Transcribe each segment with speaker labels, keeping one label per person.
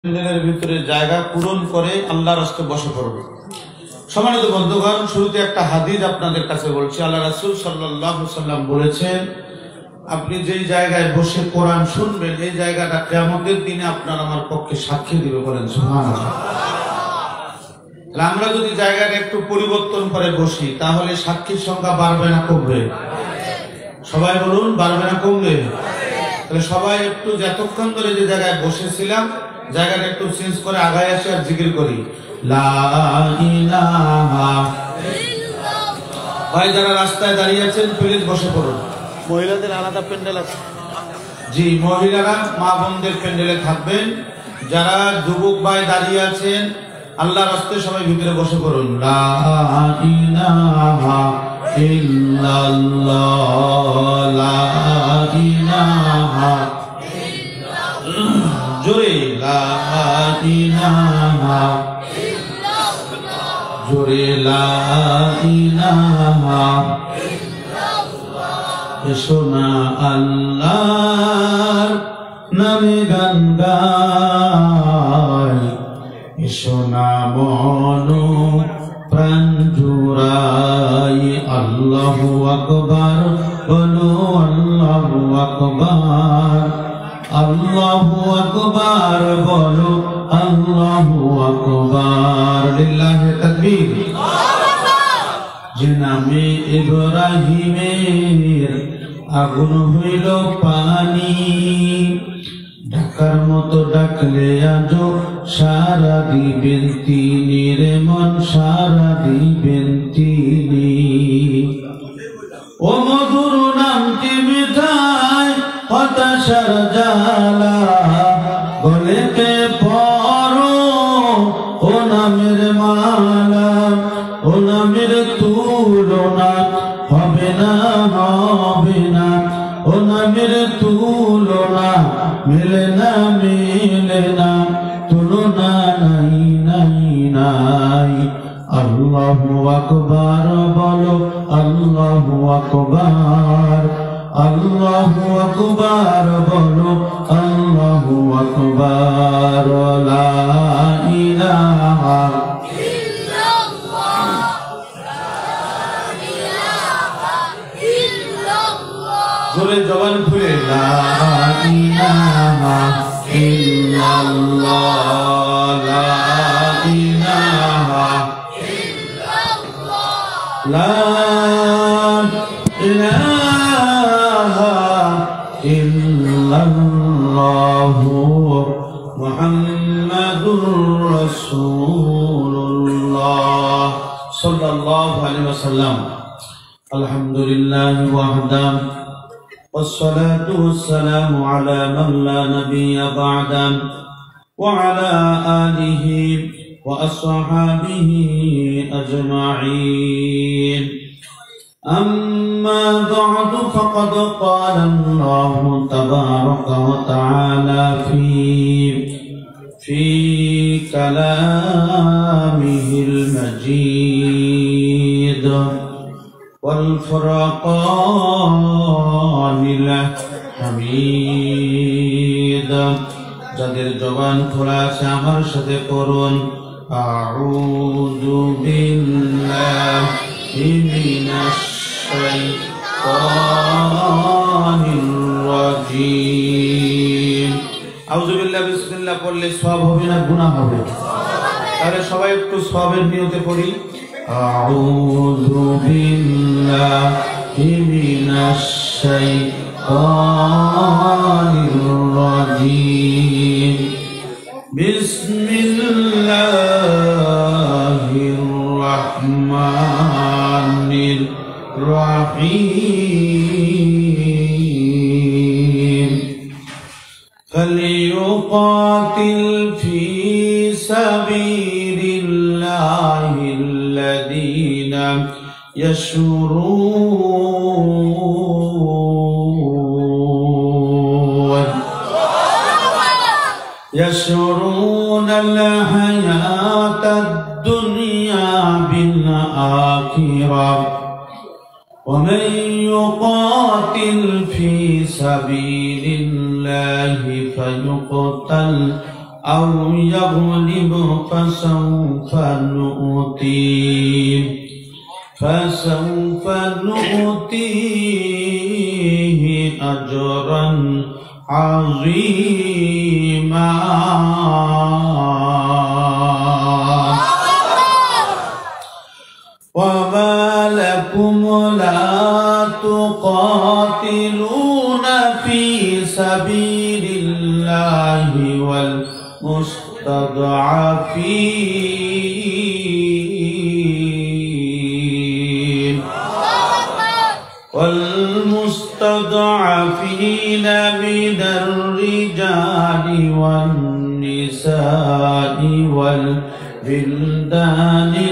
Speaker 1: দিনের ভিতরে জায়গা পূরণ করে আল্লাহর রাস্তায় বসে পড়বে। সম্মানিত বন্ধুগণ, শুরুতে একটা হাদিস আপনাদের কাছে বলছি। আল্লাহ রাসূল সাল্লাল্লাহু আলাইহি ওয়াসাল্লাম বলেছেন, আপনি যেই জায়গায় বসে কোরআন শুনবেন এই জায়গাটা কিয়ামতের দিনে আপনার আমার পক্ষে সাক্ষী দিবে। বলেন সুবহানাল্লাহ। আমরা যদি জায়গাটা একটু পরিবর্তন করে বসি তাহলে সাক্ষীর সংখ্যা বাড়বে না কমবে? সবাই বলুন, বাড়বে না কমবে? তাহলে সবাই একটু যতক্ষণ ধরে যে জায়গায় বসেছিলাম জায়গাটা একটু চেঞ্জ করে আগায় আসি আর জিকির করি লা ইলাহা ইল্লাল্লাহ। ভাই যারা রাস্তায় দাঁড়িয়ে আছেন প্লিজ বসে পড়ুন।
Speaker 2: মহিলাদের আলাদা প্যান্ডেল আছে।
Speaker 1: জি, মহিলারা মা বোনদের প্যান্ডেলে থাকবেন। যারা যুবক ভাই দাঁড়িয়ে আছেন আল্লাহর রাস্তায় সবাই ভিতরে বসে পড়ুন। লা ইলাহা ইল্লাল্লাহ, লা ইলাহা জোরে, লা ইলাহা ইল্লাল্লাহ, জোরে, লা ইলাহা ইল্লাল্লাহ। এসো না আল্লাহর নামে গান গাই, এসো না মন প্রাণ জুড়াই। আল্লাহু আকবার বলো, আল্লাহু আকবার, আল্লাহু আকবার বলো, আল্লাহু আকবার। লিল্লাহি তাকবীর। যে নামে ইব্রাহিমের আগুন হইল পানি, ডাকার মতো ডাকলে আজ সারা দিবেন তিনি রে মন, সারা দিবেন তিনি। ও মধুর নামটি মিঠাই হতাশার জ্বালা, গলেতে পড়ো ও নামের মালা, ও নামের তুলনা হবে না, হবে না, ও নামের তুলনা মেলে না, মেলে না, তুলনা নাই, নাই, নাই। আল্লাহু আকবার বলো, আল্লাহু আকবার, আল্লাহু আকবার বলো, আল্লাহু আকবার। লা ইলাহা ইল্লাল্লাহ, লা ইলাহা ইল্লাল্লাহ। জোরে জবান খুলে লা ইলাহা ইল্লাল্লাহ, লা ইলাহা ইল্লাল্লাহ, লা ইলাহা ইল্লাল্লাহু মুহাম্মাদুর রাসূলুল্লাহ সাল্লাল্লাহু আলাইহি ওয়াসাল্লাম। আলহামদুলিল্লাহি ওয়াহদা والصلاة والسلام على من لا نبي بعده وعلى آله وأصحابه أجمعين. أما بعد فقد قال الله تبارك وتعالى في كلامه المجيد والفرقان الحميد। যাদের জবান খোলা আছে আমার সাথে করুন আউযু বিল্লাহি মিনাশ শাইতানির রাজীম। আউযু বিল্লাহি বিসমিল্লাহ পড়লে সওয়াব হবে না গুনাহ হবে? তাহলে সবাই একটু সওয়াবের নিয়তে পড়ি। আউযু বিল্লাহি মিনাশ শাইতানির রাজীম। বিসমিল্লাহির রাহমানির রাহিম। ফালিয়ুকাতিল ফি সাবিলিল্লাহি الذين يشرون الحياة الدنيا بالآخرة ومن يقاتل في سبيل الله فيقتل أو يغلب فسوف نؤتيه أجرا عظيما. وما لكم لا تقاتلون في سبيل الله والمستضعفين من الرجال والنساء والبلدان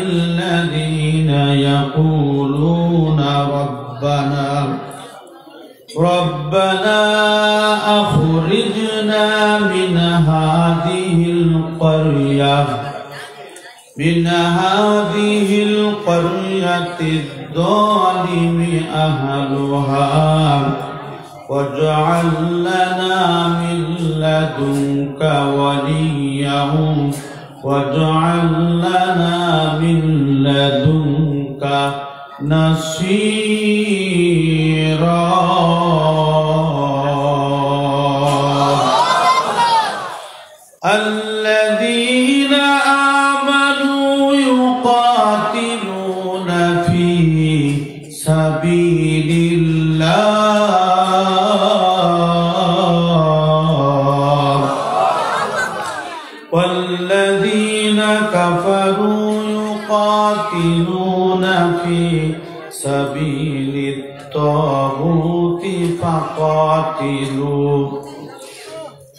Speaker 1: الذين يقولون ربنا أخرجنا من هذه القرية الظالم أهلها واجعل لنا من لدنك وليا واجعل لنا من لدنك نصيرا. الذين آمنوا يقاتلون في سبيل الله والذين كفروا يقاتلون في سبيل الطاغوت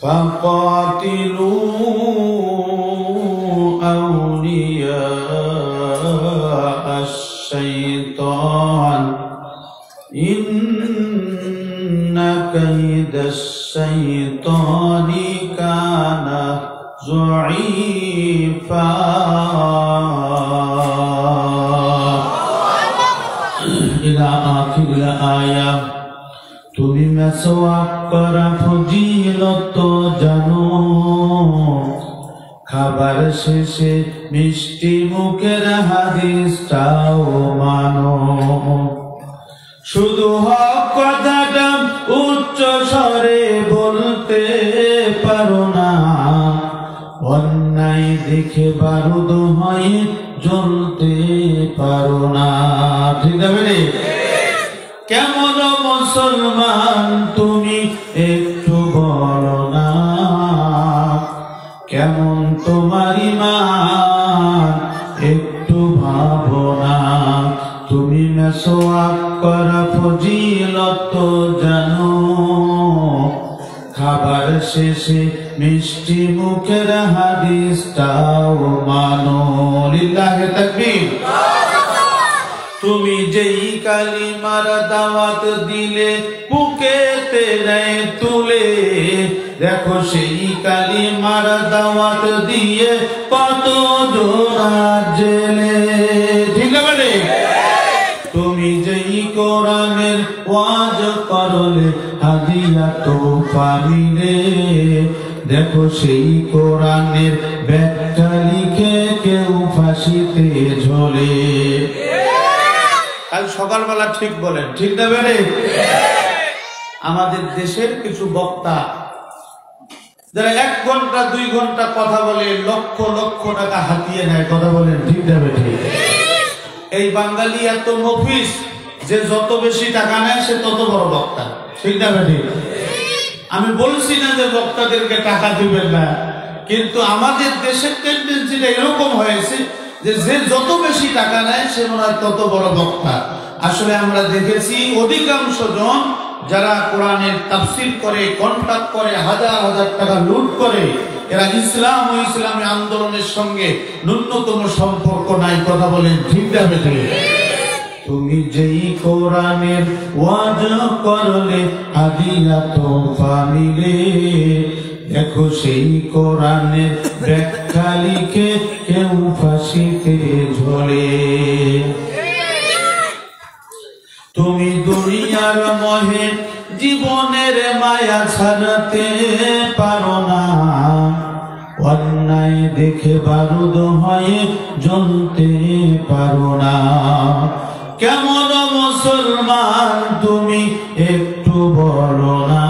Speaker 1: فقاتلوا أولياء الشيطان إن كيد الشيطان كان ضعيفا. إلى آخر الآية. তুমি মেসওয়াক করা ফজিলত জানো, খাবার শেষে মিষ্টি মুখের হাদিসটাও মানো, শুধু হক কথাটা উচ্চ স্বরে বলতে পারো না, অন্যায় দেখে বারুদ হয়ে জ্বলতে পারো না। ঠিক আছে? কেমন মুসলমান তুমি একটু বলো না, কেমন তোমার ঈমান একটু ভাবো না। তুমি মেসওয়াক করা ফজিলত জানো, খাবার শেষে মিষ্টি মুখের হাদিসটাও মানো। লিল্লাহি তাকবীর। তুমি যেই কালিমার দাওয়াত দিলে বুকেতে নেয় তুলে, দেখো সেই কালিমার দাওয়াত দিয়ে কত জোড়া জেলে। ঠিক আছে? তুমি যেই কোরআনের ওয়াজ করলে হাদিয়া তোফা মিলে, দেখো সেই কোরআনের ব্যাখ্যা লিখে কেউ ফাঁসিতে ঝোলে। কাল সকালবেলা ঠিক বলেন, ঠিক না বেড়ে? আমাদের দেশের কিছু বক্তা যারা 1 ঘন্টা 2 ঘন্টা কথা বলে লক্ষ লক্ষ টাকা হাতিয়ে নেয়, কথা বলেন, ঠিক না বেঠে? এই বাঙালি এত মফিস যে যত বেশি টাকা নেয় সে তত বড় বক্তা, ঠিক না বেঠে? আমি বলছি না যে বক্তাদেরকে টাকা দিবেন না, কিন্তু আমাদের দেশের টেন্ডেন্সিটা এরকম হয়েছে যে যত বেশি টাকা নেয় সে মনে হয় তত বড় বক্তা। আসলে আমরা দেখেছি অধিকাংশ জন যারা কোরআনের তাফসীর করে, কন্ট্রাক্ট করে, হাজার হাজার টাকা লুট করে, এরা ইসলাম ও ইসলামী আন্দোলনের সঙ্গে ন্যূনতম সম্পর্ক নাই, কথা বলেন, ঠিক না বেঠে? তুমি যেই কোরআনের ওয়াজ করলে হাদিয়া তোফা মিলে, দেখো সেই কোরআনের ব্যাখ্যা লিখে কেউ ফাঁসিতে ঝোলে। তুমি দুনিয়ার মোহে জীবনের মায়া ছাড়তে পারো না, অন্যায় দেখে বারুদ হয়ে জ্বলতে পারো না। কেমন মুসলমান তুমি একটু বলো না,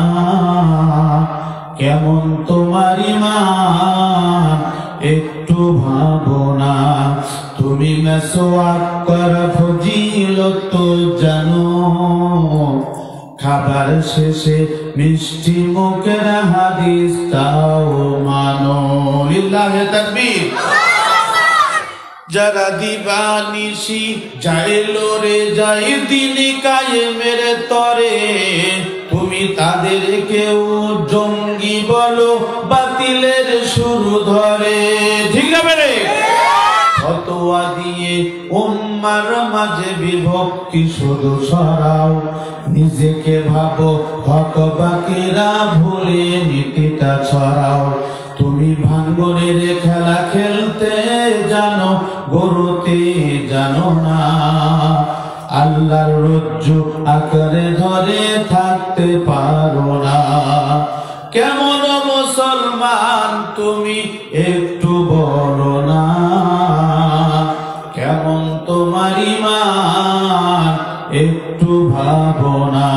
Speaker 1: কেমন তোমার ঈমান একটু ভাবো না। তুমি মিসওয়াক করা ফজিলত জানো, খাবার শেষে মিষ্টি মুখের হাদিস তাও মানো। লিল্লাহে তাকবীর। যারা দিবানিশি যায় লড়ে যায় দিন কায়েমের তরে, তুমি তাদেরকেও জঙ্গি বলো বাতিলের শুরু ধরে। ঠিক না বেরে? ফতোয়া দিয়ে উম্মার মাঝে বিভক্তি শুধু সরাও, নিজেকে ভাবো হক বাকিরা ভুলে নীতিটা ছড়াও। তুমি ভাঙ্গনের খেলা খেলতে জানো, গরুতে জানো না। আল্লাহর রজ্জু আঁকড়ে ধরে থাকতে পারো না। কেমন মুসলমান তুমি একটু বলো না, কেমন তোমার ঈমান একটু ভাবো না।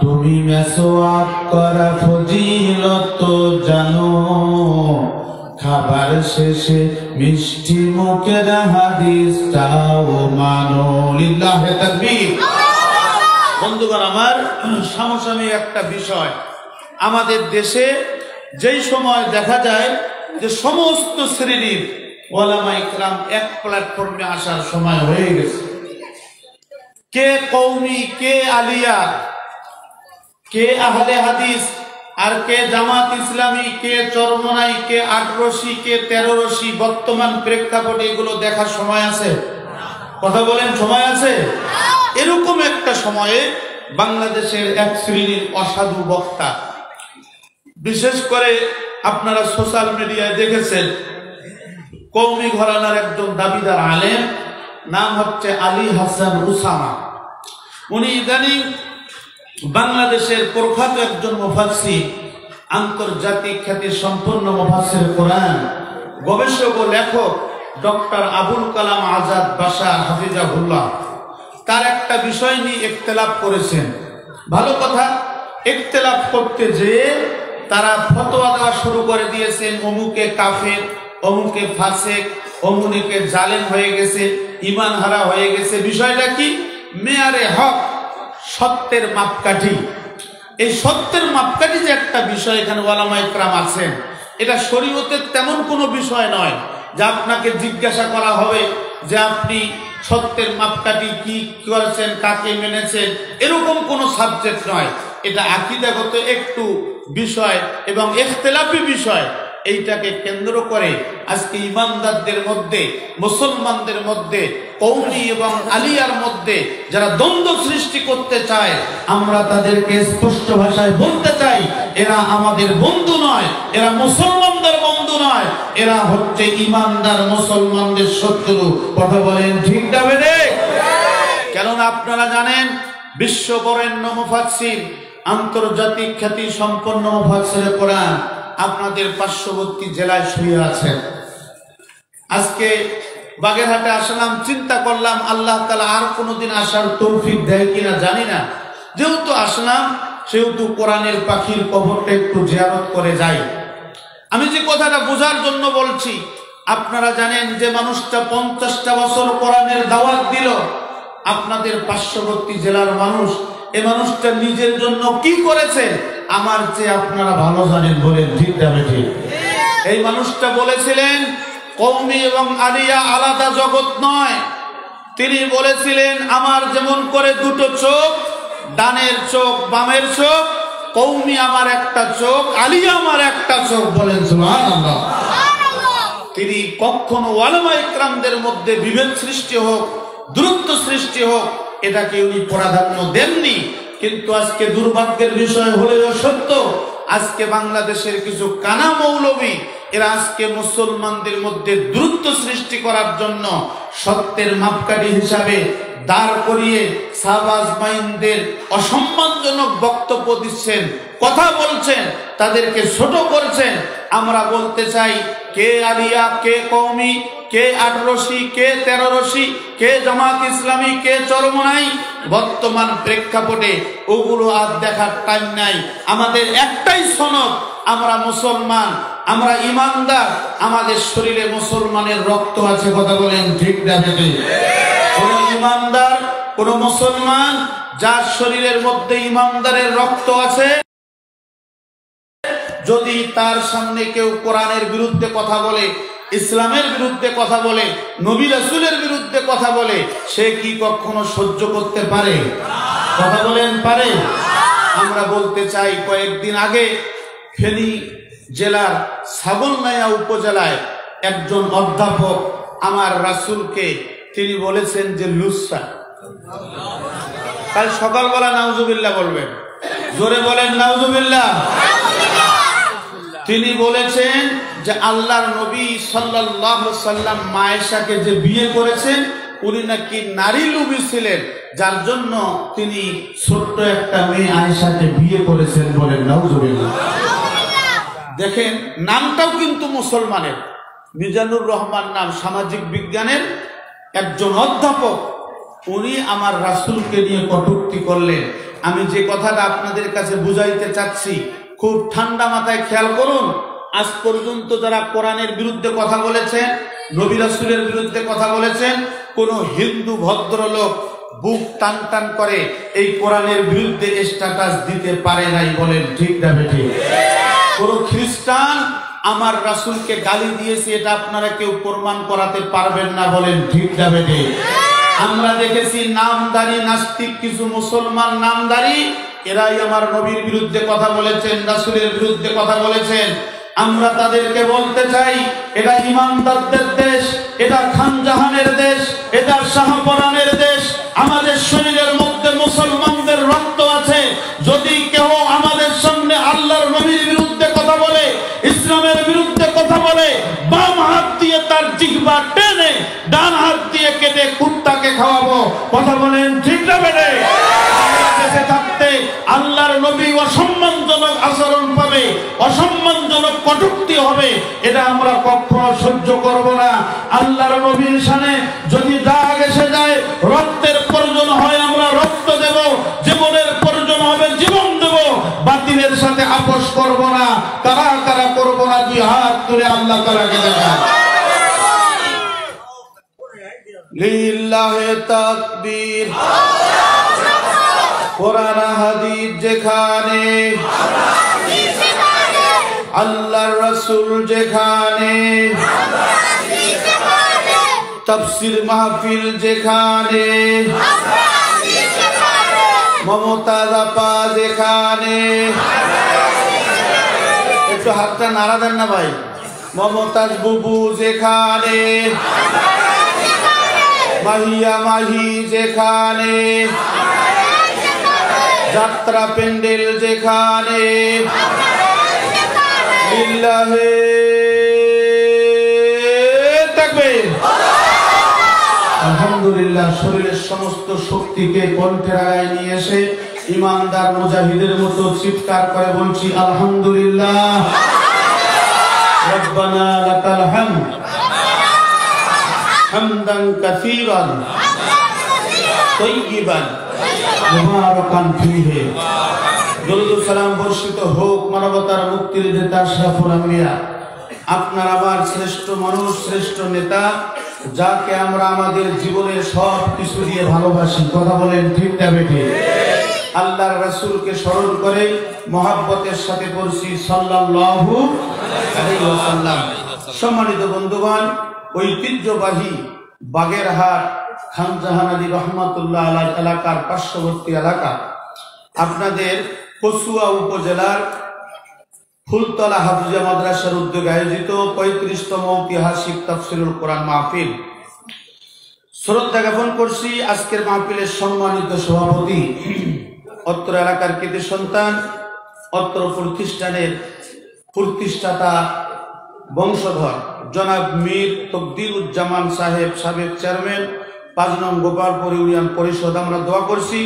Speaker 1: তুমি মিসওয়াক করা ফজিলত জানো, খাবার শেষে মিষ্টি মুখের হাদিসটাও মানো। লিল্লাহে তাকবীর। বন্ধুগণ আমার, সমসাময়িক একটা বিষয়, আমাদের দেশে যেই সময় দেখা যায় যে সমস্ত শ্রেণীর ওলামা ইকরাম এক প্ল্যাটফর্মে আসার সময় হয়ে গেছে। কে কওমি, কে আলিয়া, কে আহলে হাদিস, আর কে জামাত ইসলামী, কে চরমনাই, কে আটরশি, কে তেরোরশি, বর্তমান প্রেক্ষাপটে এগুলো দেখার সময় আছে? কথা বলেন, সময় আছে? এরকম একটা সময়ে বাংলাদেশের এক শ্রেণীর অসাধু বক্তা, বিশেষ করে আপনারা সোশ্যাল মিডিয়ায় দেখেছেন, কওমি ঘরানার একজন দাবিদার আলেম, নাম হচ্ছে আলী হাসান উসামা। উনি ইদানিং বাংলাদেশের প্রখ্যাত একজন মুফাসসির, আন্তর্জাতিক খ্যাতি সম্পন্ন মুফাসসির কোরআন, গবেষক ও লেখক ডক্টর আবুল কালাম আজাদ বাশার হাফিজাহুল্লাহ, তার একটা বিষয় নিয়ে ইখতিলাফ করেছেন। ভালো কথা, ইখতিলাফ করতে যেয়ে তারা ফতোয়া দেওয়া শুরু করে দিয়েছেন, অমুকে কাফের, অমুকে ফাসেক, অমুকে জালেম হয়ে গেছে, ঈমান হারা হয়ে গেছে। বিষয়টা কি? মেয়ারে হক, সত্যের মাপকাঠি। এই সত্যের মাপকাঠি যে একটা বিষয়, এখানে ওলামা ইকরাম আছেন, এটা শরীয়তের তেমন কোনো বিষয় নয় যে আপনাকে জিজ্ঞাসা করা হবে যে আপনি সত্যের মাপকাঠি কি করেছেন, কাকে মেনেছেন, এরকম কোনো সাবজেক্ট নয়। এটা আকীদাগত একটু বিষয় এবং ইখতিলাফি বিষয়। এইটাকে কেন্দ্র করে আজকে ইমানদারদের মধ্যে, মুসলমানদের মধ্যে, কওমি এবং আলিয়ার মধ্যে যারা দ্বন্দ্ব সৃষ্টি করতে চায়, আমরা তাদেরকে স্পষ্ট ভাষায় বলতে চাই, এরা আমাদের বন্ধু নয়, এরা মুসলমানদের বন্ধু নয়, এরা হচ্ছে ইমানদার মুসলমানদের শত্রু। কথা বলেন ঠিক না বেদে? কেননা আপনারা জানেন, বিশ্ব বরেণ্য মুফাসসির, আন্তর্জাতিক খ্যাতি সম্পন্ন মুফাসসির কোরআন আপনাদের পার্শ্ববর্তী জেলায় শুয়ে আছেন। আজকে বাগেরহাটে আসলাম, চিন্তা করলাম আল্লাহ তাআলা আর কোনোদিন আসার তৌফিক দেয় কিনা জানি না। যেহেতু আসলাম, সেহেতু কোরআনের পাখির কবরটা একটু জিয়ারত করে যাই। আমি যে কথাটা বোঝার জন্য বলছি, আপনারা জানেন যে মানুষটা 50টা বছর কোরআনের দাওয়াত দিল, আপনাদের পার্শ্ববর্তী জেলার মানুষ, এই মানুষটা নিজের জন্য কি করেছে আমার চেয়ে আপনারা ভালো জানেন। বলেন ঠিক না ঠিক? এই মানুষটা বলেছিলেন কওমি এবং আলিয়া আলাদা জগৎ নয়। তিনি বলেছিলেন আমার যেমন করে দুটো চোখ, ডানের চোখ বামের চোখ, কওমি আমার একটা চোখ, আলিয়া আমার একটা চোখ। বলেন সুবহানাল্লাহ। তিনি কখনো ওলামা ইকরামদের মধ্যে বিভেদ সৃষ্টি হোক, দূরত্ব সৃষ্টি হোক, এটাকে উনি প্রাধান্য দেননি। কিন্তু আজকে দুর্ভাগ্যের বিষয় হলেও সত্য, আজকে বাংলাদেশের কিছু কানা মৌলবী, এরা আজকে মুসলমানদের মধ্যে দূরত্ব সৃষ্টি করার জন্য সত্যের মাপকাঠি হিসাবে দাঁড় করিয়ে শাহবাজ মাইনদের অসম্মানজনক বক্তব্য দিচ্ছেন, কথা বলছেন, তাদেরকে ছোট করছেন। আমরা বলতে চাই, কে আলিয়া, কে কওমি, কে 8 রশি, কে 13 রশি, কে জামাত ইসলামী, কে চরমনাই, বর্তমান প্রেক্ষাপটে ওগুলো আর দেখার টাইম নাই। আমাদের একটাই সনদ, আমরা মুসলমান, আমরা ইমানদার, আমাদের শরীরে মুসলমানের রক্ত আছে। কথা বলেন ঠিক না বেঠিক? কোন ইমানদার, কোন মুসলমান যার শরীরের মধ্যে ইমানদারের রক্ত আছে, যদি তার সামনে কেউ কোরআনের বিরুদ্ধে কথা বলে, ইসলামের বিরুদ্ধে কথা বলে, নবী রাসূলের বিরুদ্ধে কথা বলে, সে কি কখনো সহ্য করতে পারে? কথা বলেন পারে? আমরা বলতে চাই, কয়েকদিন আগে ফেনী জেলার ছাগলনাইয়া উপজেলায় একজন অধ্যাপক আমার রাসূলকে তিনি বলেছেন যে লুচ্চা। কাল সকালবেলা নাউজুবিল্লাহ বলবেন, জোরে বলেন নাউজুবিল্লাহ। তিনি বলেছেন যে আল্লাহর নবী সাল্লাল্লাহু আলাইহি সাল্লাম মায়েশাকে যে বিয়ে করেছেন, উনি নাকি নারী লোভী ছিলেন, যার জন্য তিনি ছোট্ট একটা মেয়ে আয়েশাকে বিয়ে করেছেন। বলেন নাউজুবিল্লাহ। দেখেন, নামটাও কিন্তু মুসলমানের, মিজানুর রহমান নাম, সামাজিক বিজ্ঞানের একজন অধ্যাপক। উনি আমার রাসূলকে নিয়ে কটূক্তি করলেন। আমি যে কথাটা আপনাদের কাছে বুঝাইতে চাচ্ছি, খুব ঠান্ডা মাথায় খেয়াল করুন। আজ পর্যন্ত যারা কোরআনের বিরুদ্ধে কথা বলেছেন, নবী রাসূলের বিরুদ্ধে কথা বলেছেন, কোন হিন্দু ভদ্রলোক বুক টান টান করে এই কোরআনের বিরুদ্ধে স্ট্যাটাস দিতে পারে নাই। বলেন ঠিক না বেঠিক? কোন খ্রিস্টান আমার রাসূলকে গালি দিয়েছে, এটা আপনারা কেউ প্রমাণ করাতে পারবেন না। বলেন ঠিক না বেঠিক? আমরা দেখেছি নামদারি নাস্তিক কিছু মুসলমান নামদারি, এরাই আমার নবীর বিরুদ্ধে কথা বলেছেন, রাসূলের বিরুদ্ধে কথা বলেছেন। আমরা তাদেরকে বলতে চাই, এটা ইমানদারদের দেশ, এটা খান জাহানের দেশ, এটা শাহপরানের দেশ। আমাদের শরীরের মধ্যে মুসলমানদের রক্ত আছে। যদি কেউ আমাদের সামনে আল্লাহর নবীর বিরুদ্ধে কথা বলে, ইসলামের বিরুদ্ধে কথা বলে, বাম হাত দিয়ে তার জিহ্বা টেনে ডান হাত দিয়ে কেটে কুত্তাকে খাওয়াবো। কথা বলেন ঠিক না বেটে? দেশে থাকতে আল্লাহর নবী অসম্মানজনক আচরণ পাবে, অসম্মানজনক কটূক্তি হবে, এটা আমরা কখনো সহ্য করব না। আল্লাহর নবীর শানে যদি দাগ এসে যায়, রক্তের প্রয়োজন হয় আমরা রক্ত দেব, জীবনের প্রয়োজন হবে জীবন দেব, বাতিলের সাথে আপোষ করব না। কারা কারা করব না, দুই হাত তুলে আল্লাহ তাআলাকে দেখান। লিল্লাহি তাকবীর। কোরআন হাদিস যেখানে, আল্লাহর রাসূল যেখানে, তাফসীর মাহফিল যেখানে, মমতাজ আপা যেখানে, একটু হাতটা নাড়া দেন না ভাই। মমতাজ বুবু যেখানে, মাহিয়া মাহি যেখানে, যাত্রা প্যান্ডেল যেখানে, লিল্লাহি তাকবীর। আলহামদুলিল্লাহ, শরীরের সমস্ত শক্তিকে কণ্ঠের আগায় নিয়ে এসে ইমানদার মুজাহিদের মতো চিৎকার করে বলছি আলহামদুলিল্লাহ। রব্বানা লাকাল হামদ হামদান কাসীরান তাইয়িবান মুবারাকান ফীহি। দরুদ ও সালাম বর্ষিত হোক মানবতার মুক্তির নেতা আশরাফুল আম্বিয়া, আপনার আমার শ্রেষ্ঠ মানুষ, শ্রেষ্ঠ নেতা, যাকে আমরা আমাদের জীবনের সব কিছু দিয়ে ভালোবাসি। কথা বলেন ঠিক না বেঠিক? আল্লাহর রাসূলকে স্মরণ করে মহব্বতের সাথে পড়ছি সাল্লাল্লাহু আলাইহি ওয়াসাল্লাম। সম্মানিত বন্ধুগণ, ঐতিহ্যবাহী বাগেরহাট খানজাহান আলী রহমাতুল্লাহ আলাইহি এলাকার পার্শ্ববর্তী এলাকা, আপনাদের কচুয়া উপজেলার ফুলতলা হাফিজা মাদ্রাসার উদ্যোগে আয়োজিত 35তম ঐতিহাসিক তাফসীরুল কোরআন মাহফিল। শ্রদ্ধা জ্ঞাপন করছি আজকের মাহফিলের সম্মানিত সভাপতি, অত্র এলাকার কৃতি সন্তান, অত্র প্রতিষ্ঠানের প্রতিষ্ঠাতা বংশধর জনাব মীর তকদিরুজ্জামান সাহেব, সাবেক চেয়ারম্যান 5 নং গোপালপুর ইউনিয়ন পরিষদ। আমরা দোয়া করছি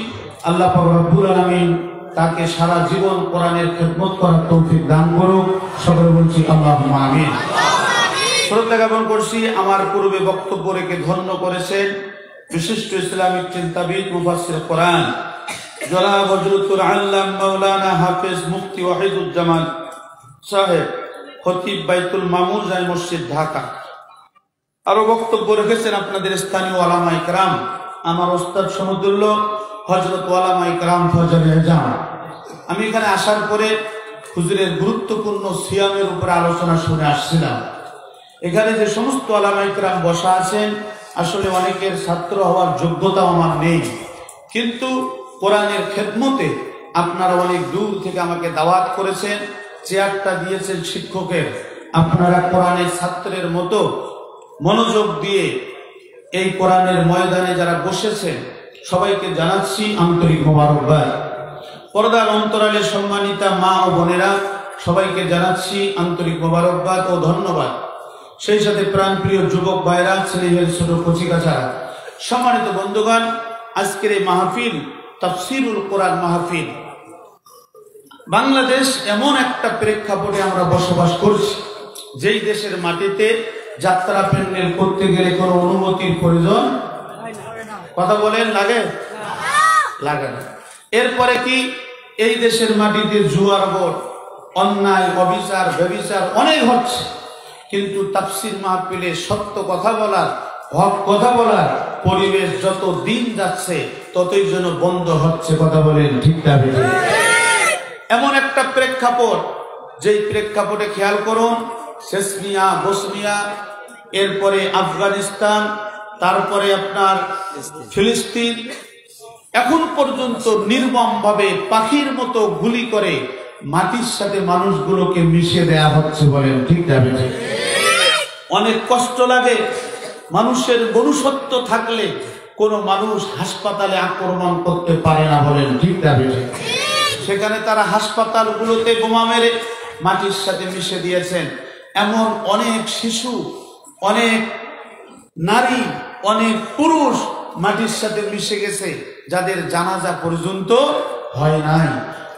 Speaker 1: আল্লাহ পাক রব্বুল আলামিন তাকে সারা জীবন কোরআনের খেদমত করার তৌফিক দান করুক। সকলে বলছি আল্লাহুম্মা আমিন। শ্রদ্ধা জ্ঞাপন করছি আমার পূর্বে বক্তব্য রেখে ধন্য করেছেন বিশিষ্ট ইসলামিক চিন্তাবিদ মুফাসসির কোরআন জনাব হযরতুল আল্লাম মাওলানা হাফেজ মুফতি ওয়াহিদুজ্জামান সাহেব, খতিব বাইতুল মামুর জামে মসজিদ ঢাকা। আরো বক্তব্য রেখেছেন আপনাদের স্থানীয় ওলামা ইকরাম, আমার ওস্তাদ সমতুল্য হযরত ওলামা ইকরাম ফজল এজাম। আমি এখানে আসার পরে হুজুরের গুরুত্বপূর্ণ সিয়ামের উপরে আলোচনা শুনে আসছিলাম। এখানে যে সমস্ত ওলামা ইকরাম বসা আছেন, আসলে অনেকের ছাত্র হওয়ার যোগ্যতা আমার নেই, কিন্তু কোরআনের খেদমতে আপনারা অনেক দূর থেকে আমাকে দাওয়াত করেছেন, চেয়ারটা দিয়েছেন শিক্ষকের। আপনারা কোরআনের ছাত্রের মতো মনোযোগ দিয়ে এই কোরআনের ময়দানে যারা বসেছেন সবাইকে জানাচ্ছি আন্তরিক মোবারকবাদ। পর্দার অন্তরালে সম্মানিতা মা ও বোনেরা সবাইকে জানাচ্ছি আন্তরিক মোবারকবাদ ও ধন্যবাদ। সেই সাথে প্রাণপ্রিয় যুবক ভাইরা, ছেলেমেয়ে, ছোট কচিকাচারা, সম্মানিত বন্ধুগণ, আজকের এই মাহফিল তাফসীরুল কোরআন মাহফিল। বাংলাদেশ এমন একটা প্রেক্ষাপটে আমরা বসবাস করছি যেই দেশের মাটিতে যাত্রা প্যান্ডেল করতে গেলে কোনো অনুমতির প্রয়োজন, কথা বলেন, লাগে না। এরপরে কি এই দেশের মাটিতে জুয়ার বোর্ড, অন্যায়, অবিচার, ব্যভিচার অনেক হচ্ছে, কিন্তু তাফসীর মাহফিলে সত্য কথা বলার, হক কথা বলার পরিবেশ যত দিন যাচ্ছে ততই যেন বন্ধ হচ্ছে, কথা বলেন ঠিক না বেঠিক? এমন একটা প্রেক্ষাপট, যেই প্রেক্ষাপটে খেয়াল করুন চেচনিয়া, বসনিয়া, এরপরে আফগানিস্তান, তারপরে আপনার ফিলিস্তিন, এখন পর্যন্ত নির্মমভাবে পাখির মতো গুলি করে মাটির সাথে মানুষগুলোকে মিশিয়ে দেয়া হচ্ছে, বলেন ঠিক না বেঠিক? অনেক কষ্ট লাগে। মানুষের মনুষ্যত্ব থাকলে কোনো মানুষ হাসপাতালে আক্রমণ করতে পারে না, বলেন ঠিক না বেঠিক? সেখানে তারা হাসপাতালগুলোতে বোমা মেরে মাটির সাথে মিশে দিয়েছেন। এমন অনেক শিশু, অনেক নারী, অনেক পুরুষ মাটির সাথে মিশে গেছে, যাদের জানাজা পর্যন্ত হয় নাই।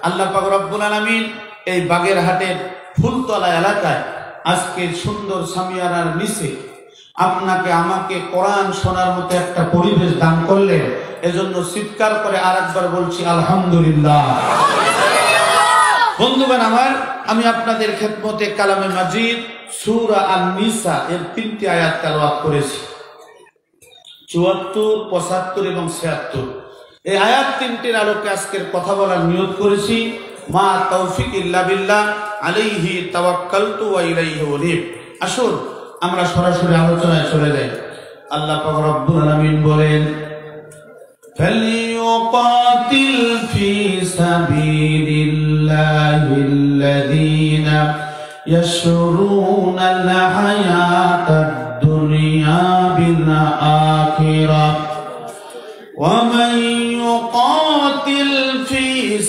Speaker 1: আল্লাহ পাক রব্বুল আলামিন এই বাগেরহাটের ফুলতলা এলাকায় আজকে সুন্দর সামিয়ানার নিচে আপনাকে আমাকে কোরআন শোনার মতো একটা পরিবেশ দান করলেন, এজন্য চিৎকার করে আরেকবার বলছি আলহামদুলিল্লাহ। বন্ধুগণ আমার, আমি আপনাদের খেদমতে কালামে মাজিদ সূরা আন-নিসা এর 3টি আয়াত তেলাওয়াত করেছি, 74, 75 এবং 76। এই আয়াত 3টির আলোকে আজকের কথা বলার নিয়ত করেছি। মা তৌফিক ইল্লা বিল্লাহ, আলাইহি তাওয়াক্কালতু ওয়া ইলাইহি উনীব। আসুন আমরা সরাসরি আলোচনায় চলে যাই। আল্লাহ পাক রব্বুল আলামিন বলেন, فَلْيُقَاتِلْ فِي سَبِيلِ اللَّهِ الَّذِينَ يَشْرُونَ الْحَيَاةَ الدُّنْيَا بِالْآخِرَةِ وَمَنْ يُقَاتِلْ فِي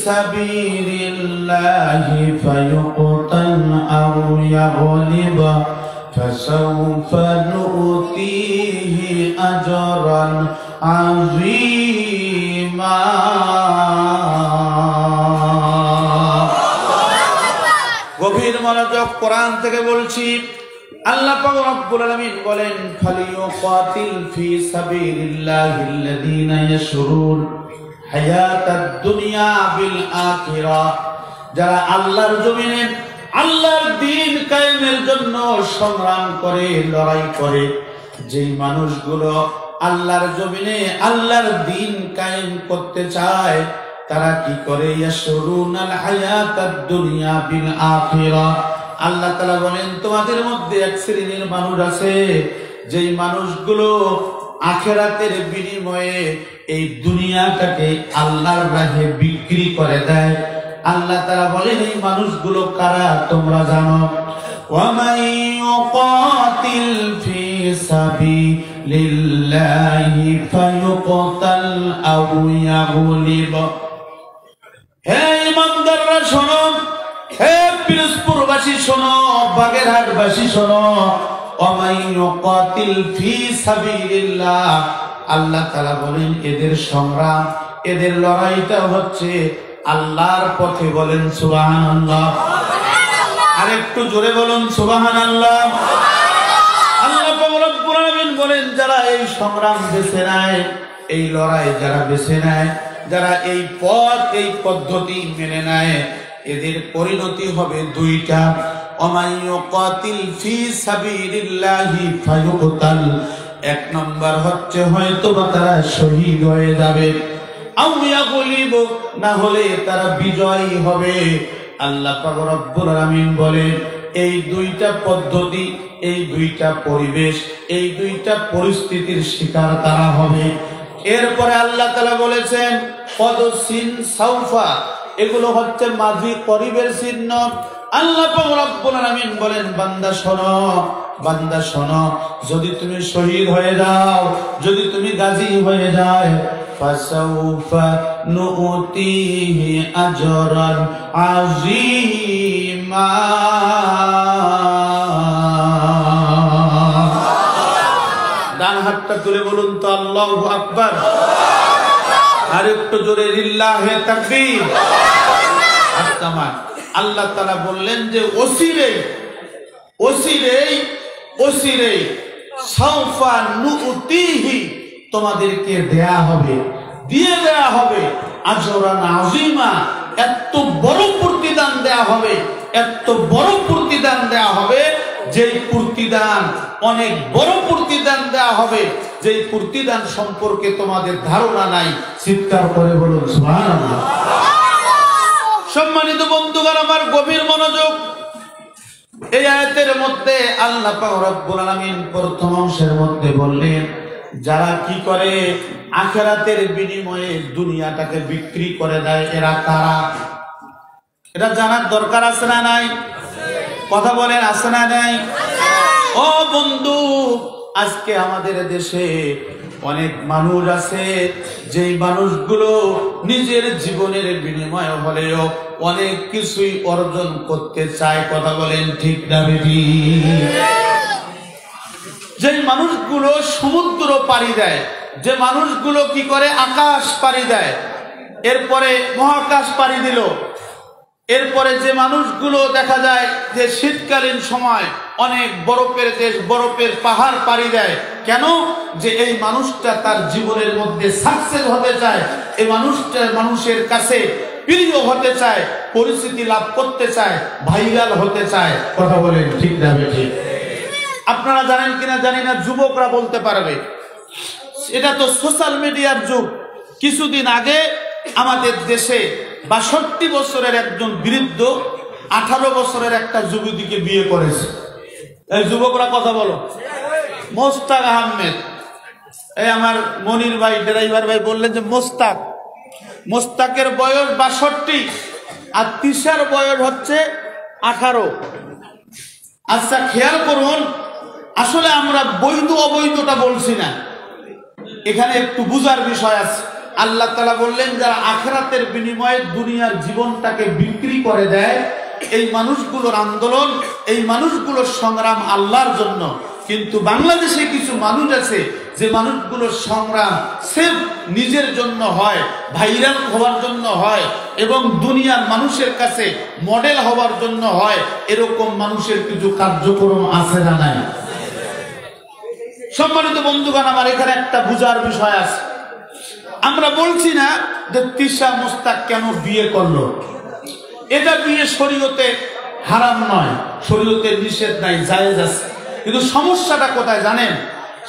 Speaker 1: سَبِيلِ اللَّهِ فَيُقْتَلْ أَوْ يَغْلِبْ فَسَوْفَ نُؤْتِيهِ أَجْرًا عَظِيمًا। গভীর মনোযোগ, কোরআন থেকে বলছি। আল্লাহ পাক রব্বুল আলামিন বলেন, ফালিয়ুকাতিল ফি সাবিলিল্লাহিল্লাযীনা ইয়াশরুন হায়াতাদ দুনিয়া বিল আখিরাহ, যারা আল্লাহর জমিনে আল্লাহর দ্বীন কায়েমের জন্য সংগ্রাম করে, লড়াই করে, যেই মানুষগুলো আল্লাহর জমিনে আল্লাহর দ্বীন কায়েম করতে চায়, তারা কি করে? ইয়াশরুনাল হায়াতাদ দুনিয়া বিল আখিরাহ। আল্লাহ তাআলা বলেন, তোমাদের মধ্যে এক শ্রেণীর মানুষ আছে, যেই মানুষগুলো আখিরাতের বিনিময়ে এই দুনিয়াটাকে আল্লাহর রাহে বিক্রি করে দেয়। আল্লাহ তাআলা বলেন, এই মানুষগুলো কারা তোমরা জানো? ওয়ামান ইউকাতিল ফি সাবিলিল্লাহি ফায়ুকতাল আও ইয়াগলিব। হে ইমানদাররা শোনো, হে পিরোজপুরবাসী শোনো, বাগেরহাটবাসী শোনো, ওয়ামান ইউকাতিল ফি সাবিলিল্লাহ, আল্লাহ তাআলা বলেন এদের সংগ্রাম, এদের লড়াইটা হচ্ছে আল্লাহর পথে। বলেন সুবহানাল্লাহ। আরেকটু জোরে বলুন সুবহানাল্লাহ। আল্লাহ রব্বুল আলামিন বলেন যারা এই সংগ্রাম বেছে নেয়, এই লড়াই যারা বেছে নেয়, যারা এই পথ এই পদ্ধতি মেনে নেয়, এদের পরিণতি হবে দুইটা। ওমাইয়ুকাতিল ফি সাবিলিল্লাহি ফায়ুকতাল, এক নম্বর হচ্ছে হয়তো বা তারা শহীদ হয়ে যাবে, আও ইয়াগলিবু, না হলে তারা বিজয়ী হবে। আল্লাহ পাক রব্বুল আলামিন বলেন এই দুইটা পদ্ধতি, এই দুইটা পরিবেশ, এই দুইটা পরিস্থিতির শিকার তারা হবে। এরপরে আল্লাহ তাআলা বলেছেন কদ সিন সাউফা, এগুলো হচ্ছে মাঝি করিবের চিহ্ন। আল্লাহ পাক রব্বুল আলামিন বলেন বান্দা শোনো, বান্দা শোনো, যদি তুমি শহীদ হয়ে যাও, যদি তুমি গাজী হয়ে যায়, ফাসাউফা নুতিহি আজরান আযীমা। ডান হাতটা তুলে বলুন তো আল্লাহু আকবার। আর একটু জোরে লিল্লাহি তাকবীর। আল্লাহ তাআলা বললেন যে ওসিরেই সাউফা নুতিহি, তোমাদেরকে দেয়া হবে, দিয়ে দেয়া হবে আজরান আযীমা, এত বড় প্রতিদান দেয়া হবে, এত বড় প্রতিদান দেয়া হবে, যেই প্রতিদান অনেক বড় প্রতিদান দেয়া হবে, যেই প্রতিদান সম্পর্কে তোমাদের ধারণা নাই। চিৎকার করে বলুন সুবহানাল্লাহ। সম্মানিত বন্ধুগণ আমার, গভীর মনোযোগ। এই আয়াতের মধ্যে আল্লাহ পাক রব্বুল আলামিন প্রথম অংশের মধ্যে বললেন যারা কি করে আখিরাতের বিনিময়ে দুনিয়াটাকে বিক্রি করে দেয়, এরা কারা? এটা জানার দরকার আছে না নাই? কথা বলেন আছে না নাই? ও বন্ধু, আজকে আমাদের দেশে অনেক মানুষ আছে যেই মানুষগুলো নিজের জীবনের বিনিময় হলেও অনেক কিছুই অর্জন করতে চায়। কথা বলেন ঠিক না বেঠিক? যেই মানুষগুলো সমুদ্র পাড়ি দেয়, যে মানুষগুলো কি করে আকাশ পাড়ি দেয়, এরপরে মহাকাশ পাড়ি দিল, এরপরে যে মানুষগুলো দেখা যায় যে শীতকালীন সময় অনেক বরফের দেশ, বরফের পাহাড় পাড়ি দেয়, কেন? যে এই মানুষটা তার জীবনের মধ্যে সাকসেস হতে চায়, এই মানুষটা মানুষের কাছে প্রিয় হতে চায়, পরিচিতি লাভ করতে চায়, ভাইরাল হতে চায়। কথা বলেন ঠিক না বেঠিক? আপনারা জানেন কিনা জানি না, যুবকরা বলতে পারবে, এটা তো সোশ্যাল মিডিয়ার যুগ। কিছুদিন আগে আমাদের দেশে ৬২ বছরের একজন বৃদ্ধ 18 বছরের একটা যুবতীকে বিয়ে করেছে। এই যুবকরা কথা বলো। মোস্তাক আহমেদ, এই আমার মনির ভাই, ড্রাইভার ভাই বললেন যে মোস্তাকের বয়স ৬২ আর তিশার বয়স হচ্ছে 18। আচ্ছা খেয়াল করুন, আসলে আমরা বৈধ অবৈধটা বলছি না, এখানে একটু বুঝার বিষয় আছে। আল্লাহ তাআলা বললেন যারা আখিরাতের বিনিময়ে দুনিয়ার জীবনটাকে বিক্রি করে দেয়, এই মানুষগুলোর আন্দোলন, এই মানুষগুলোর সংগ্রাম আল্লাহর জন্য। কিন্তু বাংলাদেশে কিছু মানুষ আছে যে মানুষগুলোর সংগ্রাম সির্ফ নিজের জন্য হয়, ভাইরাল হওয়ার জন্য হয় এবং দুনিয়ার মানুষের কাছে মডেল হওয়ার জন্য হয়। এরকম মানুষের কিছু কার্যক্রম আছে না নাই? সম্মানিত বন্ধুগণ আমার, এখানে একটা বুঝার বিষয় আছে। আমরা বলছি না যে তিশা মোস্তাক কেন বিয়ে করলো, এটা বিয়ে শরীয়তে হারাম নয়, শরীয়তে নিষেধ নাই, জায়েজ আছে। কিন্তু সমস্যাটা কোথায় জানেন?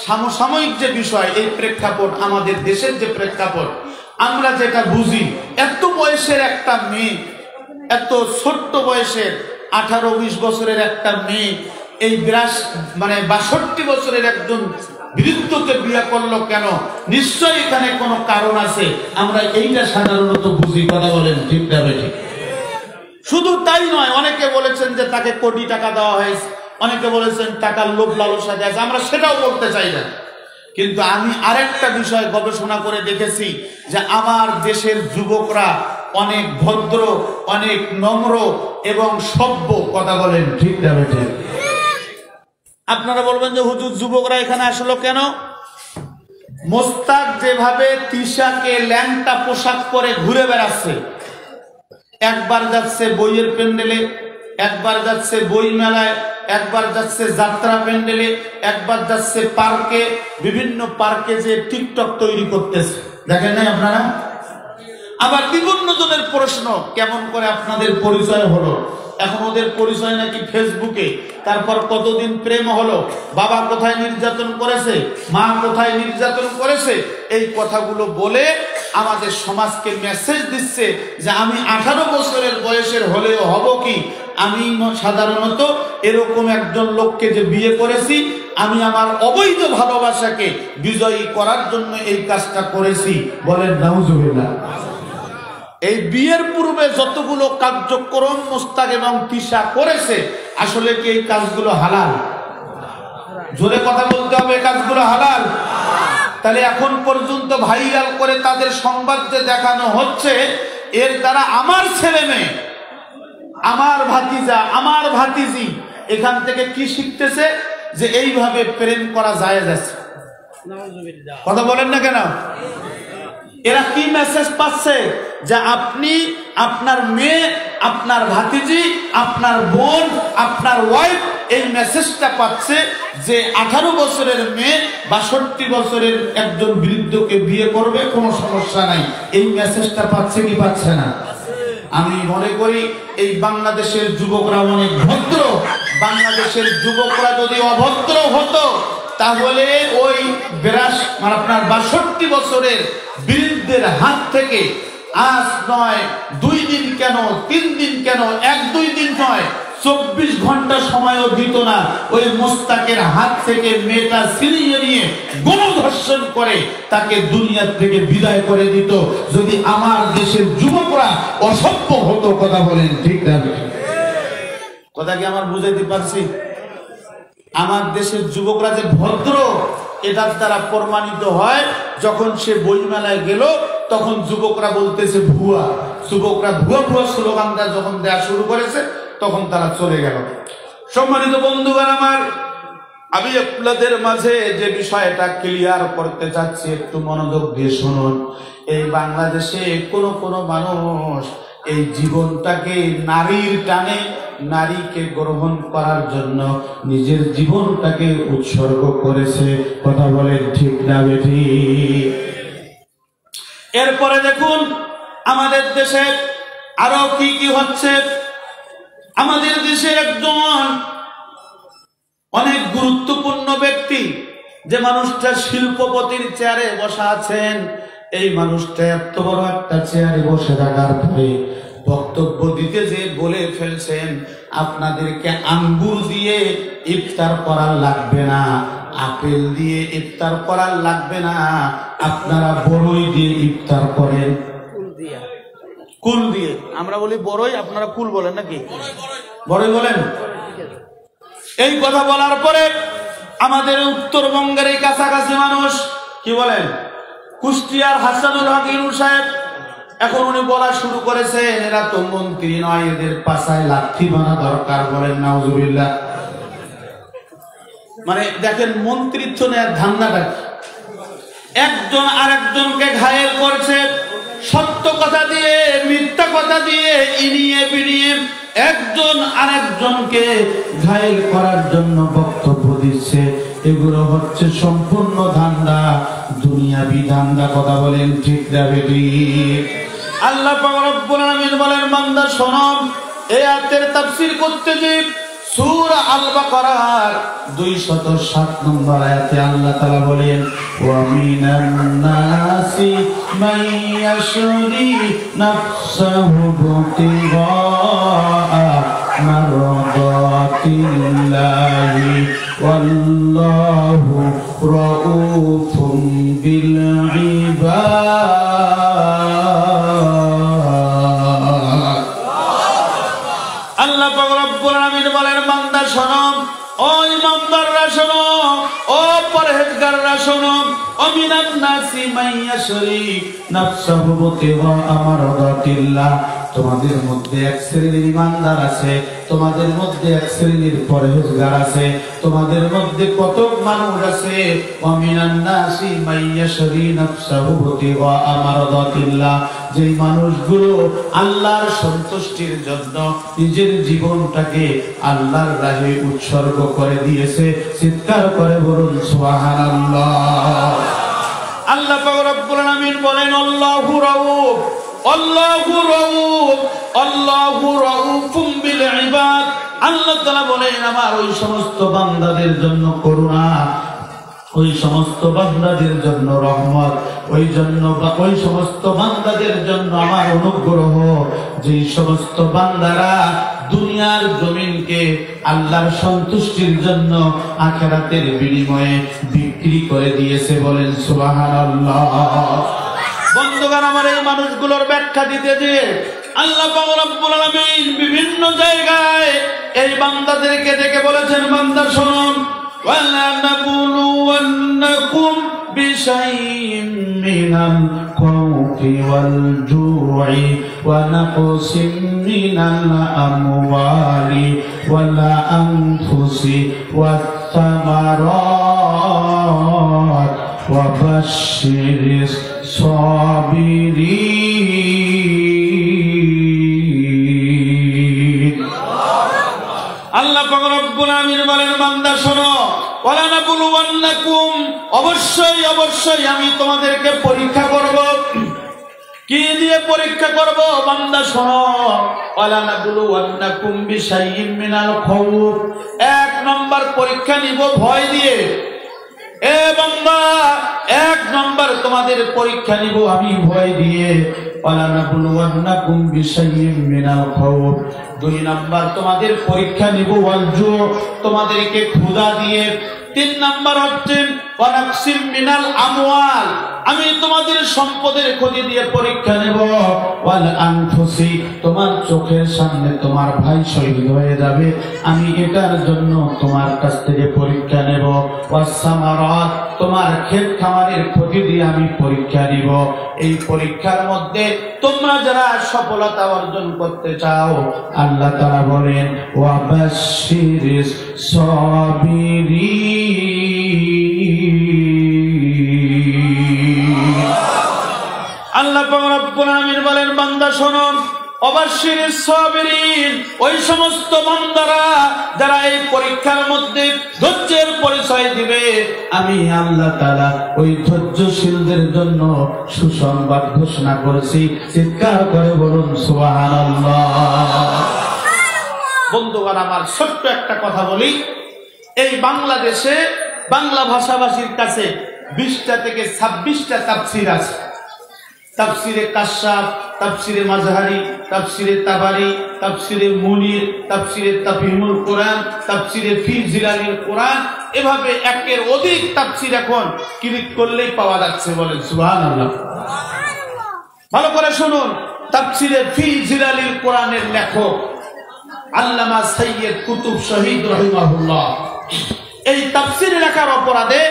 Speaker 1: সমসাময়িক যে বিষয়, এই প্রেক্ষাপট, আমাদের দেশের যে প্রেক্ষাপট, আমরা যেটা বুঝি, এত বয়সের একটা মেয়ে, এত ছোট্ট বয়সের 18-20 বছরের একটা মেয়ে এই 62 বছরের একজন বৃদ্ধকে বিয়ে করলো কেন? নিশ্চয়ই এখানে কোনো কারণ আছে। আমরা এইটা সাধারণত বুঝি। কথা বলেন ঠিক না বেঠিক? শুধু তাই নয়, অনেকে বলেছেন যে তাকে কোটি টাকা দেওয়া হয়েছে, অনেকে বলেছেন টাকার লোভ লালসা দেওয়া, আমরা সেটাও বলতে চাই না। কিন্তু আমি আরেকটা বিষয় গবেষণা করে দেখেছি যে আমার দেশের যুবকরা অনেক ভদ্র, অনেক নম্র এবং সভ্য। কথা বলেন ঠিক না বেঠিক? আপনারা বলবেন যে হুজুর যুবকরা এখানে আসলো কেন? মোস্তাক যেভাবে তিশাকে ল্যাংটা পোশাক পরে ঘুরে বেড়াচ্ছে, একবার যাচ্ছে বইয়ের প্যান্ডেলে, একবার যাচ্ছে বই মেলায়, একবার যাচ্ছে যাত্রা প্যান্ডেলে, একবার যাচ্ছে পার্কে, বিভিন্ন পার্কে যে টিকটক তৈরি করতেছে, দেখেন নাই আপনারা? আবার বিভিন্ন জনের প্রশ্ন, কেমন করে আপনাদের পরিচয় হলো? এখন ওদের পরিচয় নাকি ফেসবুকে। তারপর কতদিন প্রেম হলো, বাবা কোথায় নির্যাতন করেছে, মা কোথায় নির্যাতন করেছে, এই কথাগুলো বলে আমাদের সমাজকে মেসেজ দিচ্ছে যে আমি 18 বছরের বয়সের হলেও হব কি, আমি সাধারণত এরকম একজন লোককে যে বিয়ে করেছি, আমি আমার অবৈধ ভালোবাসাকে বিজয়ী করার জন্য এই কাজটা করেছি। বলেন নাউজুবিল্লাহ। এই বিয়ের পূর্বে যতগুলো কার্যক্রম মোস্তাক এবং তিশা করেছে, আসলে কি এই কাজগুলো হালাল? জোরে কথা বলতে হবে, এই কাজগুলো হালাল? তাহলে এখন পর্যন্ত ভাইরাল করে তাদের সংবাদ যে দেখানো হচ্ছে, এর দ্বারা আমার ছেলে মেয়ে, আমার ভাতিজা, আমার ভাতিজি এখান থেকে কি শিখতেছে? যে এইভাবে প্রেম করা যায় যাচ্ছে। কথা বলেন না কেন? এরা কি মেসেজ পাচ্ছে? যে আপনি, আপনার মেয়ে, আপনার ভাতিজি, আপনার বোন, আপনার ওয়াইফ এই মেসেজটা পাচ্ছে যে 18 বছরের মেয়ে 62 বছরের একজন বৃদ্ধকে বিয়ে করবে, কোনো সমস্যা নাই। এই মেসেজটা পাচ্ছে কি পাচ্ছে না? আমি মনে করি এই বাংলাদেশের যুবকরা অনেক ভদ্র। বাংলাদেশের যুবকরা যদি অভদ্র হতো, তাহলে ওই আপনার 62 বছরের বৃদ্ধের হাত থেকে আজ নয় 2 দিন কেন, 3 দিন কেন, 1-2 দিন নয়, 24 ঘন্টা সময়ও দিত না ওই মোস্তাকের হাত থেকে মেয়েটা ছিনিয়ে নিয়ে গণধর্ষণ করে তাকে দুনিয়া থেকে বিদায় করে দিত, যদি আমার দেশের যুবকরা অসভ্য হতো। কথা বলেন ঠিক না? কথা কি আমার বুঝাইতে পারছি? আমার দেশের যুবকরা যে ভদ্র, এটার দ্বারা প্রমাণিত হয়। যখন সে বইমেলায় গেল, তখন যুবকরা বলতেছে ভুয়া, যুবকরা ভুয়া ভুয়া স্লোগানটা যখন দেওয়া শুরু করেছে, তখন তারা চলে গেল। সম্মানিত বন্ধুগণ আমার, আমি আপনাদের মাঝে যে বিষয়টা ক্লিয়ার করতে চাচ্ছি, একটু মনোযোগ দিয়ে শুনুন। এই বাংলাদেশে কোন মানুষ এই জীবনটাকে নারীর টানে, নারীকে গ্রহণ করার জন্য নিজের জীবনটাকে উৎসর্গ করেছে। কথা বলেন ঠিক না বেঠিক? এরপরে দেখুন আমাদের দেশে আরো কি কি হচ্ছে। আমাদের দেশে একজন অনেক গুরুত্বপূর্ণ ব্যক্তি, যে মানুষটা শিল্পপতির চেয়ারে বসা আছেন, এই মানুষটা এত বড় একটা চেয়ারে বসে থাকার পরে বক্তব্য দিতে যে বলে ফেলছেন, আপনাদেরকে আঙ্গুর দিয়ে ইফতার করার লাগবে না, আপেল দিয়ে ইফতার করার লাগবে না, আপনারা বড়ই দিয়ে ইফতার করেন। কুল দিয়ে, আমরা বলি বড়ই, আপনারা কুল বলেন নাকি? বড়ই বলেন। এই কথা বলার পরে আমাদের উত্তরবঙ্গের এই কাছাকাছি মানুষ কি বলেন, কুষ্টিয়ার হাসানুল হক ইনু সাহেব, এখন উনি বলা শুরু করেছেন এরা তো মন্ত্রী নয়, এদের পাছায় লাঠি বানা দরকার। বলেন নাউজুবিল্লাহ। মানে দেখেন মন্ত্রিত্ব নেওয়ার ধান্দাটা, একজন আরেকজনকে ঘায়েল করছে, সত্য কথা দিয়ে মিথ্যা কথা দিয়ে ইনিয়ে বিনিয়ে একজন আরেকজনকে ঘায়েল করার জন্য বক্তব্য দিচ্ছে। এগুলো হচ্ছে সম্পূর্ণ ধান্দা, দুনিয়াবি ধান্দা। কথা বলেন ঠিক না বেঠিক? আল্লাহ পাক রব্বুল আলামিন বলেন, বান্দা শোনো, এই আয়াতের তাফসীর করতে যে সূরা আল বাকারার 207 নম্বর আয়াতে আল্লাহ তাআলা বলেন, ওয়া মিনান নাসি মান ইয়াশরি নাফসাহু বিতিগা মারদাতিল্লাহি ওয়াল্লাহু রাউফুম বিল ইবাদ। আল্লাহ পাক রব্বুল আলামিন বলেন, বান্দা শোনো, ও ইমানদাররা শোনো, ও পরহেজ পরহেজগাররা শোনো, অমিনান নাসি মাইয়াশরি নাফসাহু বিতিগা আমারাতিল্লাহ, তোমাদের মধ্যে এক শ্রেণীর ঈমানদার আছে, তোমাদের মধ্যে এক শ্রেণীর পরহেজগার আছে, তোমাদের মধ্যে কতক মানুষ আছে অমিনান নাসি মাইয়াশরি নাফসাহু বিতিগা আমারাতিল্লাহ, যে মানুষগুলো আল্লাহর সন্তুষ্টির জন্য নিজের জীবনটাকে আল্লাহর রাহে উৎসর্গ করে দিয়েছে। চিৎকার করে বলুন সুবহানাল্লাহ। আল্লাহ পাক রব্বুল আলামিন বলেন আল্লাহু রাউফ, আল্লাহু রাউফ, আল্লাহু রাউফুম বিল ইবাদ। আল্লাহ তাআলা বলেন আমার ওই সমস্ত বান্দাদের জন্য করুণা, ওই সমস্ত বান্দাদের জন্য রহমত, ওই সমস্ত বান্দাদের জন্য আমার অনুগ্রহ, যে সমস্ত বান্দারা দুনিয়ার জমিনকে আল্লাহর সন্তুষ্টির জন্য আখিরাতের বিনিময়ে বিক্রি করে দিয়েছে। বলেন সুবহানাল্লাহ। বন্ধুগণ, আমার এই মানুষগুলোর ব্যাখ্যা দিতে যে আল্লাহ পাক রব্বুল আলামিন বিভিন্ন জায়গায় এই বান্দাদেরকে ডেকে বলেছেন, বান্দা শুনুন, وَلَنَبْلُوَنَّكُمْ بِشَيْءٍ مِّنَ الْخَوْفِ وَالْجُوعِ وَنَقْصٍ مِّنَ الْأَمْوَالِ وَالْأَنفُسِ وَالثَّمَرَاتِ وَبَشِّرِ الصَّابِرِينَ। আল্লাহ পাক রব্বুল আমিন বলেন, বান্দা শোনো, ওয়ালানাবলুওয়ান্নাকুম, অবশ্যই অবশ্যই আমি তোমাদেরকে পরীক্ষা করব। কি দিয়ে পরীক্ষা করব? বান্দা শোনো, ওয়ালানাবলুওয়ান্নাকুম বিশাইইম মিনাল খাউফ, এক নম্বর পরীক্ষা নিব ভয় দিয়ে। এ বান্দা, এক নম্বর তোমাদের পরীক্ষা নিব আমি ভয় দিয়ে। ওয়ালানাবলুওয়ান্নাকুম বিশাইইম মিনাল খাউফ, দুই নাম্বার তোমাদের পরীক্ষা নিব ওয়াল জু, তোমাদেরকে ক্ষুধা দিয়ে। তিন নাম্বার হচ্ছে ওয়ানাকসিম মিনাল আমওয়াল, আমি তোমাদের সম্পদের ক্ষতি দিয়ে পরীক্ষা নেব। ওয়াল আনফুসি, তোমার চোখের সামনে তোমার ভাই শহীদ হয়ে যাবে, আমি এটার জন্য তোমার কাছ থেকে পরীক্ষা নেব। ওয়াস সামারাত, তোমার ক্ষেত খামারের ক্ষতি দিয়ে আমি পরীক্ষা নিব। এই পরীক্ষার মধ্যে তোমরা যারা সফলতা অর্জন করতে চাও, আল্লাহ তাআলা বলেন ওয়াবাশশিরিস সাবিরিন। আল্লাহ পাক রব্বুল আমিন বলেন, বান্দা শুনুন, ওয়াবাশশিরিস সাবিরিন, ওই সমস্ত বান্দারা যারা এই পরীক্ষার মধ্যে ধৈর্যের পরিচয় দিবে, আমি আল্লাহ তাআলা ওই ধৈর্যশীলদের জন্য সুসংবাদ ঘোষণা করেছি। চিৎকার করে বলুন সুবহানাল্লাহ। বন্ধুগণ, আমার ছোট্ট একটা কথা বলি, এই বাংলাদেশে বাংলা ভাষাভাষীর কাছে 20টা থেকে 26টা তাফসীর আছে। তাফসিরে কাশাফ, তাফসিরে মাজহারি, তাফসিরে তাবারি, তাফসিরে মুনির, তাফসিরে তাফহিমুল কোরআন, তাফসিরে ফি জিলালিল কোরআন, এভাবে একের অধিক তাফসির এখন ক্লিক করলেই পাওয়া যাচ্ছে। বলেন সুবহানাল্লাহ। ভালো করে শুনুন, তাফসিরে ফি জিলালিল কোরআনের লেখক আল্লামা সাইয়্যিদ কুতুব শহীদ রাহিমাহুল্লাহ, এই তাফসির লেখার অপরাধে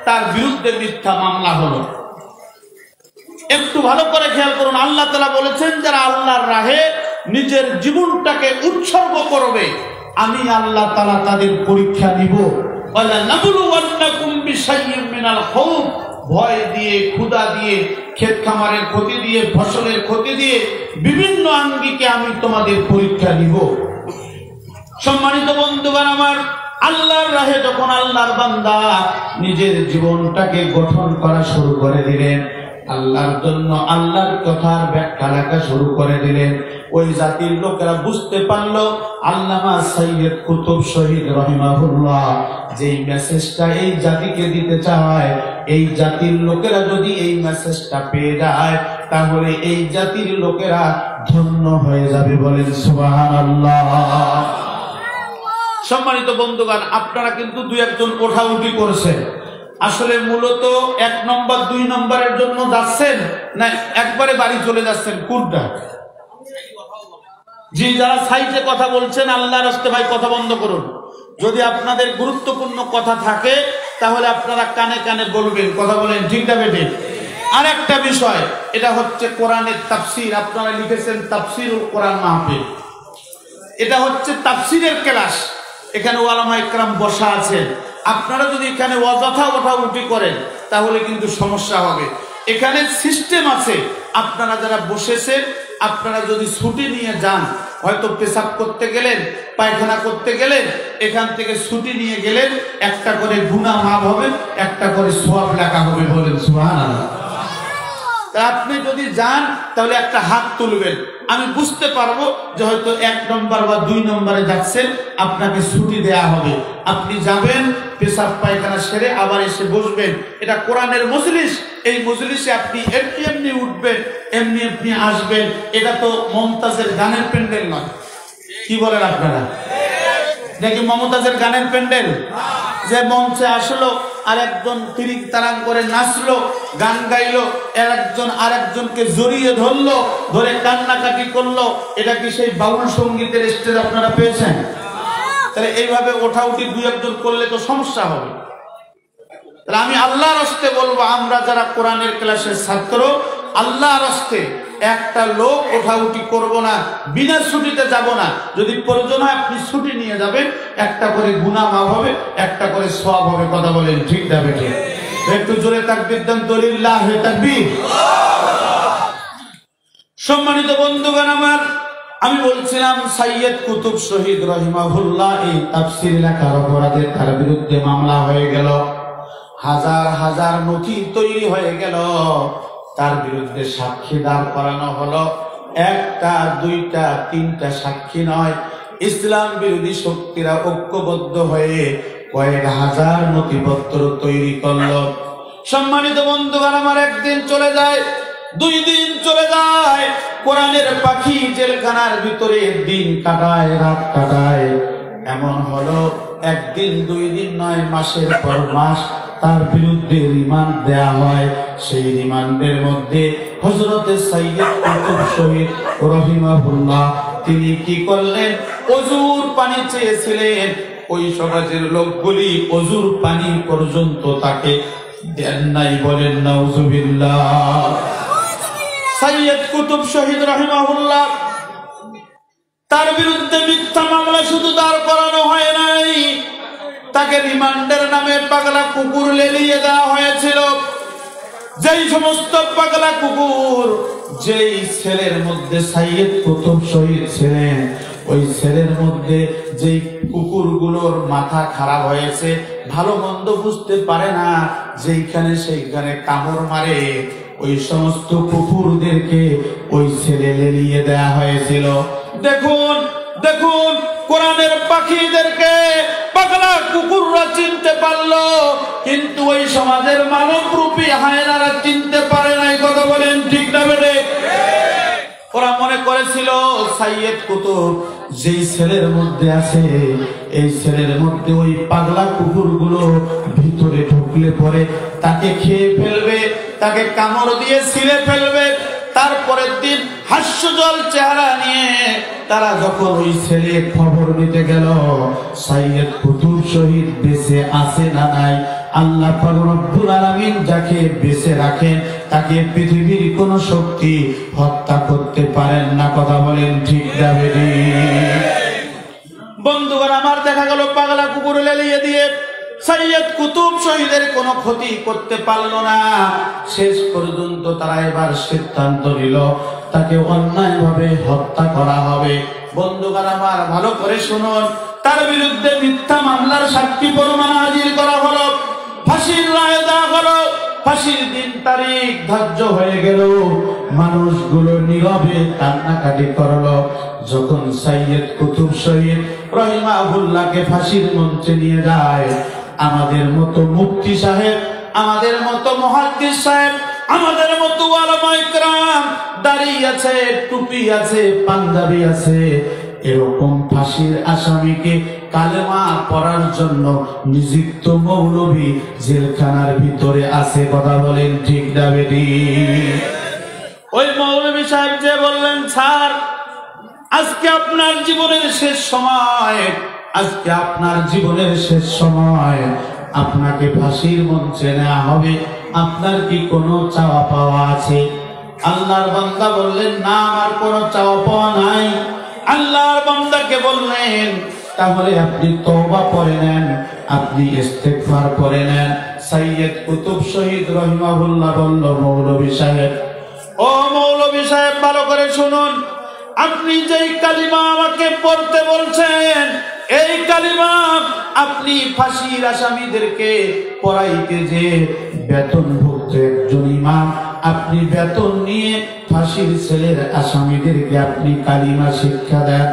Speaker 1: তার বিরুদ্ধে মিথ্যা মামলা হলো। একটু ভালো করে খেয়াল করুন, আল্লাহ তাআলা বলেছেন যারা আল্লাহর রাহে নিজের জীবনটাকে উৎসর্গ করবে, আমি আল্লাহ তাআলা তাদের পরীক্ষা নিব। ওয়ালানাবলুওয়ান্নাকুম বিশাইইম মিনাল খাউফ, ভয় দিয়ে, ক্ষুধা দিয়ে, ক্ষেত খামারের ক্ষতি দিয়ে, ফসলের ক্ষতি দিয়ে, বিভিন্ন আঙ্গিকে আমি তোমাদের পরীক্ষা নিব। সম্মানিত বন্ধুগণ আমার, আল্লাহর রাহে যখন আল্লাহর বান্দা নিজের জীবনটাকে গঠন করা শুরু করে দিলেন, আল্লাহর জন্য আল্লাহর কথার ব্যাখ্যা লেখা শুরু করে দিলেন, ওই জাতির লোকেরা বুঝতে পারলো আল্লামা সাইয়্যিদ কুতুব শহীদ রাহিমাহুল্লাহ যেই মেসেজটা এই জাতিকে দিতে চায়, এই জাতির লোকেরা যদি এই মেসেজটা পেয়ে যায়, তাহলে এই জাতির লোকেরা ধন্য হয়ে যাবে। বলেন সুবহানাল্লাহ। সম্মানিত বন্ধুগণ, আপনারা কিন্তু দুই একজন ওঠাউঠি করেছেন, আসলে মূলত 1 নম্বর 2 নম্বরের জন্য যাচ্ছেন না একবারে বাড়ি চলে যাচ্ছেন? কোনটা? জি, যারা সাইটে কথা বলছেন, আল্লাহর রাস্তায় ভাই কথা বন্ধ করুন। যদি আপনাদের গুরুত্বপূর্ণ কথা থাকে তাহলে আপনারা কানে কানে বলবেন, কথা বলেন ঠিক না বেঠিক? আর একটা বিষয়, এটা হচ্ছে কোরআনের তাফসীর। আপনারা লিখেছেন তাফসীরুল কোরআন মাহফিল, এটা হচ্ছে তাফসীরের ক্লাস। এখানে ওলামা ইকরাম বসা আছেন। আপনারা যদি এখানে অযথা ওঠাউঠি করেন তাহলে কিন্তু সমস্যা হবে। এখানে সিস্টেম আছে, আপনারা যারা বসেছেন আপনারা যদি ছুটি নিয়ে যান, হয়তো পেশাব করতে গেলেন, পায়খানা করতে গেলেন, এখান থেকে ছুটি নিয়ে গেলেন, একটা করে গুনাহ মাফ হবে, একটা করে সওয়াব লেখা হবে। বলেন সুবহানাল্লাহ। আপনি যদি যান তাহলে একটা হাত তুলবেন, আমি বুঝতে পারবো যে হয়তো 1 নম্বর বা 2 নম্বরে যাচ্ছেন, আপনাকে ছুটি দেয়া হবে। আপনি যাবেন, পেশাব পায়খানা সেরে আবার এসে বসবেন। এটা কোরআনের মজলিস। এই মজলিসে আপনি এমনি এমনি উঠবেন, এমনি এমনি আসবেন। এটা তো মমতাজের গানের প্যান্ডেল নয়। কি বলেন আপনারা? নাকি মমতাজের গানের প্যান্ডেল? যে মঞ্চে আসলো, আর একজন তিরিং তারাং করে নাচলো, গান গাইলো, একজন আরেকজনকে জড়িয়ে ধরলো, ধরে কান্নাকাটি করলো। এটা কি সেই বাউল সঙ্গীতের স্টেজ আপনারা পেয়েছেন? তাহলে এইভাবে ওঠাউঠি 2-1 করলে তো সমস্যা হবে। তাহলে আমি আল্লাহর হস্তে বলবো, আমরা যারা কোরআনের ক্লাসের ছাত্র, আল্লাহর হস্তে একটা লোক ওঠাউঠি করব না, বিনা ছুটিতে যাব না। যদি প্রয়োজন হয় আপনি ছুটি নিয়ে যাবেন, একটা করে গুনাহ মাফ হবে, একটা করে সওয়াব হবে। কথা বলেন ঠিক না বেঠিক? একটু জোরে তাকবীর দেন তো, লিল্লাহি তাকবীর। সম্মানিত বন্ধুগণ আমার, আমি বলছিলাম সাইয়্যিদ কুতুব শহীদ রাহিমাহুল্লাহ এই তাফসীর লেখার অপরাধে তার বিরুদ্ধে মামলা হয়ে গেল, হাজার হাজার নথি তৈরি হয়ে গেল, তার বিরুদ্ধে সাক্ষী দাঁড় করানো হলো। 1টা 2টা 3টা সাক্ষী নয়, ইসলাম বিরোধী শক্তিরা ঐক্যবদ্ধ হয়ে কয়েক হাজার নথিপত্র তৈরি করলো। সম্মানিত বন্ধুগণ আমার, একদিন চলে যায়, 2 দিন চলে যায়, কোরআনের পাখি জেলখানার ভিতরে দিন কাটায়, রাত কাটায়। এমন হলো 1 দিন 2 দিন নয়, মাসের পর মাস তার বিরুদ্ধে রিমান্ড দেয়া হয়। সেই রিমান্ডের মধ্যে হযরতে সাইয়্যিদ কুতুব শহীদ রাহিমাহুল্লাহ তিনি কি করলেন? ওযুর পানি চেয়েছিলেন। ওই সমাজের লোকগুলি ওযুর পানি পর্যন্ত তাকে দেন নাই। বলেন নাউযুবিল্লাহ। সাইয়্যিদ কুতুব শহীদ রাহিমাহুল্লাহ তার বিরুদ্ধে মিথ্যা মামলা শুধু দাঁড় করানো হয় নাই, তাকে রিমান্ডের নামে পাগলা কুকুর লেলিয়ে দেওয়া হয়েছিল। যেই সমস্ত পাগলা কুকুর যেই ছেলের মধ্যে সাইয়্যিদ কুতুব শহীদ ছিলেন, ওই ছেলের মধ্যে যেই কুকুরগুলোর মাথা খারাপ হয়েছে, ভালো মন্দ বুঝতে পারে না, যেইখানে সেইখানে কামড় মারে, ওই সমস্ত কুকুরদেরকে ওই ছেলে লেলিয়ে দেয়া হয়েছিল। দেখুন দেখুন, কোরআনের পাখিদেরকে পাগলা কুকুররা চিনতে পারলো, কিন্তু ওই সমাজের মানব রূপী হায়নারা চিনতে পারে নাই। কথা বলেন ঠিক না বেঠিক? ওরা মনে করেছিল সাইয়্যিদ কুতুব যেই ছেলের মধ্যে আছে, এই ছেলের মধ্যে ওই পাগলা কুকুরগুলো ভিতরে ঢুকলে পরে তাকে খেয়ে ফেলবে, তাকে কামড় দিয়ে ছিঁড়ে ফেলবে। তারপরের দিন হাস্যজল চেহারা নিয়ে তারা যখন ওই ছেলে খবর নিতে গেল সাইয়্যিদ কুতুব শহীদ বেঁচে আছে না নাই, আল্লাহ পাক রব্বুল আলামিন যাকে বেঁচে রাখেন তাকে পৃথিবীর কোন শক্তি হত্যা করতে পারেন না। কথা বলেন ঠিক না বেঠিক? বন্ধুগণ আমার, দেখা গেল পাগলা কুকুর লেলিয়ে দিয়ে সাইয়্যিদ কুতুব শহীদের কোনো ক্ষতি করতে পারলো না। শেষ পর্যন্ত তারা এবার সিদ্ধান্ত নিল তাকে অন্যায়ভাবে হত্যা করা হবে। বন্ধুগণ আমার, ভালো করে শুনুন, তার বিরুদ্ধে মিথ্যা মামলার সাক্ষী প্রমাণ হাজির করা হলো, ফাঁসির রায় দেওয়া হলো। ফাঁসির দিন তারিখ ধার্য হয়ে গেল, মানুষগুলো নীরবে কান্নাকাটি করলো। যখন সাইয়্যিদ কুতুব শহীদ রাহিমাহুল্লাহকে ফাঁসির মঞ্চে নিয়ে যায়, আমাদের মতো মুফতি সাহেব, আমাদের মতো মুহাদ্দিস সাহেব, আমাদের মতো উলামা ইকরাম দাড়ি আছে, টুপি আছে, পাঞ্জাবি আছে, এরকম ফাঁসির আসামিকে কালেমা পড়ার জন্য নিযুক্ত মৌলভী জেলখানার ভিতরে আছে। কথা বলেন ঠিক না বেঠিক? ওই মৌলভী সাহেব যে বললেন, স্যার আজকে আপনার জীবনের শেষ সময়, আজকে আপনার জীবনের শেষ সময়, আপনাকে ফাঁসির মঞ্চে নেওয়া হবে, আপনার কি কোনো চাওয়া পাওয়া আছে? আল্লাহর বান্দা বললেন, না, আমার কোনো চাওয়া পাওয়া নাই। আল্লাহর বান্দাকে বললেন, তাহলে আপনি তওবা করে নেন, আপনি ইস্তেগফার করে নেন। সাইয়্যিদ কুতুব শহীদ রহিমাহুল্লাহ বলল, মৌলভী সাহেব, ও মৌলভী সাহেব, ভালো করে শুনুন, আপনি যেই কালিমা আমাকে পড়তে বলছেন, এই কালিমা আপনি ফাঁসির আসামিদেরকে পড়াইতে যে বেতনভুক্ত একজন ইমাম, আপনি বেতন নিয়ে ফাঁসির ছেলের আসামিদেরকে আপনি কালিমা শিক্ষা দেন।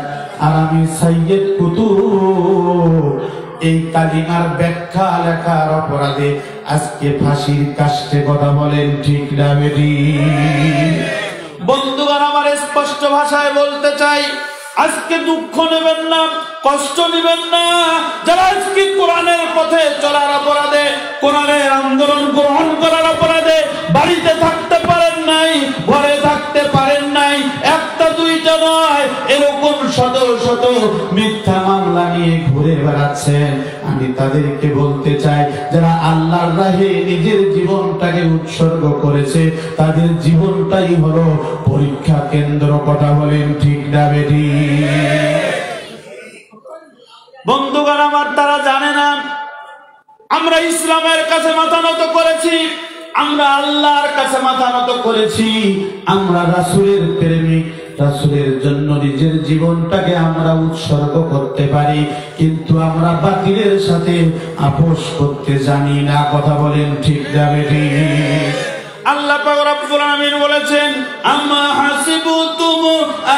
Speaker 1: আর আমি সাইয়্যিদ কুতুব এই কালিমার ব্যাখ্যা লেখার অপরাধে আজকে ফাঁসির কাষ্টে। কথা বলেন ঠিক না বেঠিক? বন্ধুগণ, আমার স্পষ্ট ভাষায় বলতে চাই, আজকে দুঃখ নেবেন না, কষ্ট নেবেন না। যারা আজকে কোরআনের পথে চলার অপরাধে, কোরআনের আন্দোলন গ্রহণ করার অপরাধে বাড়িতে থাকতে পারেন নাই, ঘরে থাকতে পারেন নাই, একটা দুইটা নয়, এরকম শত শত মিথ্যা মামলা নিয়ে ঘুরে বেড়াচ্ছেন, আমি তাদেরকে বলতে চাই, যারা আল্লাহর রাহে নিজের জীবনটাকে উৎসর্গ করেছে, তাদের জীবনটাই হলো পরীক্ষা কেন্দ্র। কথা বলেন ঠিক না বেঠিক? বন্ধুগণ আমার, তারা জানে না আমরা ইসলামের কাছে মাথা নত করেছি, আমরা আল্লাহর কাছে মাথা নত করেছি, আমরা রাসূলের প্রেমিক, রাসূলের জন্য নিজের জীবনটাকে আমরা উৎসর্গ করতে পারি, কিন্তু আমরা বাতিলের সাথে আপোষ করতে জানি না। কথা বলেন ঠিক না বেঠিক? আল্লাহ পাক রব্বুল আলামিন বলেছেন, আম্মা হাসিবতুম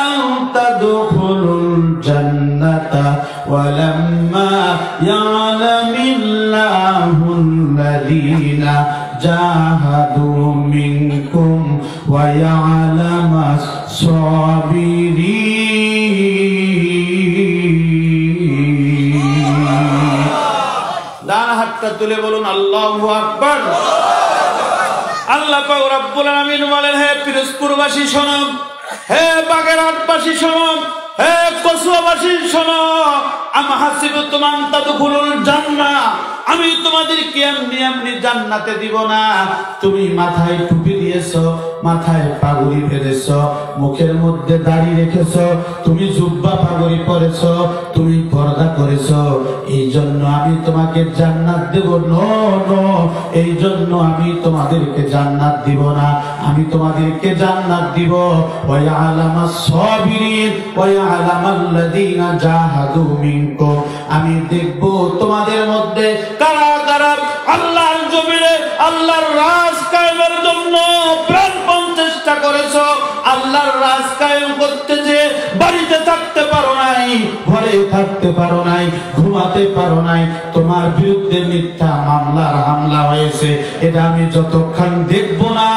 Speaker 1: আন তাদখুলুল জান্নাতা ওয়ালাম্মা ইয়ালামিল্লাহুল্লাযীনা জাহাদু মিনকুম ওয়া ইয়ালামাস সাবিরিন। ডান হাতটা তুলে বলুন আল্লাহু আকবার। আল্লাহ পাক রব্বুল আলামিন বলেন, হে পিরোজপুরবাসী শোনো, হে বাগেরহাটবাসী শোনো, হে কসুয়াবাসী শোনো, আম্মা হাসিবতুম আন তাদখুলুল জান্নাহ, আমি তোমাদেরকে এমনি এমনি জান্নাতে দিব না। তুমি মাথায় টুপি দিয়েছো, মাথায় পাগড়ি বেঁধেছো, মুখের মধ্যে দাড়ি রেখেছো, তুমি জুব্বা পাগড়ি পরেছো, তুমি পর্দা করেছো, এই জন্য আমি তোমাকে জান্নাত দেব? নো নো, এই জন্য আমি তোমাদেরকে জান্নাত দিব না। আমি তোমাদেরকে জান্নাত দিব ওয়া ইয়ালামাস সাবিরিন ওয়া ইয়ালামাল্লাযীনা জাহাদু মিনকুম। আমি দেখব তোমাদের মধ্যে কারা কারা আল্লাহর জমিনে আল্লাহর রাজ কায়েমের জন্য প্রাণপণ চেষ্টা করেছো। আল্লাহর রাজ কায়েম করতে যে বাড়িতে থাকতে পারো নাই, ঘরে থাকতে পারো নাই, ঘুমাতে পারো নাই, তোমার বিরুদ্ধে মিথ্যা মামলার হামলা হয়েছে, এটা আমি যতক্ষণ দেখব না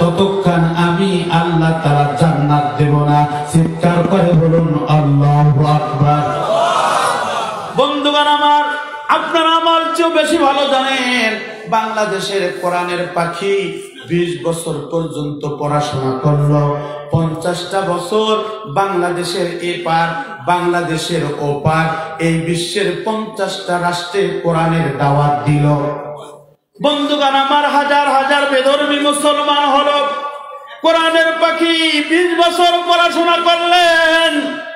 Speaker 1: ততক্ষণ আমি আল্লাহ তাআলা জান্নাত দেব না। চিৎকার করে বলুন আল্লাহু আকবার। বন্ধুগণ আমার, আপনারা আমার চেয়েও বেশি ভালো জানেন, বাংলাদেশের কোরআনের পাখি 20 বছর পর্যন্ত পড়াশোনা করলো, 50টা বছর বাংলাদেশের এপার বাংলাদেশের ওপার, এই বিশ্বের 50টা রাষ্ট্রে কোরআনের দাওয়াত দিল। বন্ধুগণ আমার, হাজার হাজার বেধর্মী মুসলমান হলো, কোরআনের পাখি 20 বছর পড়াশোনা করলেন,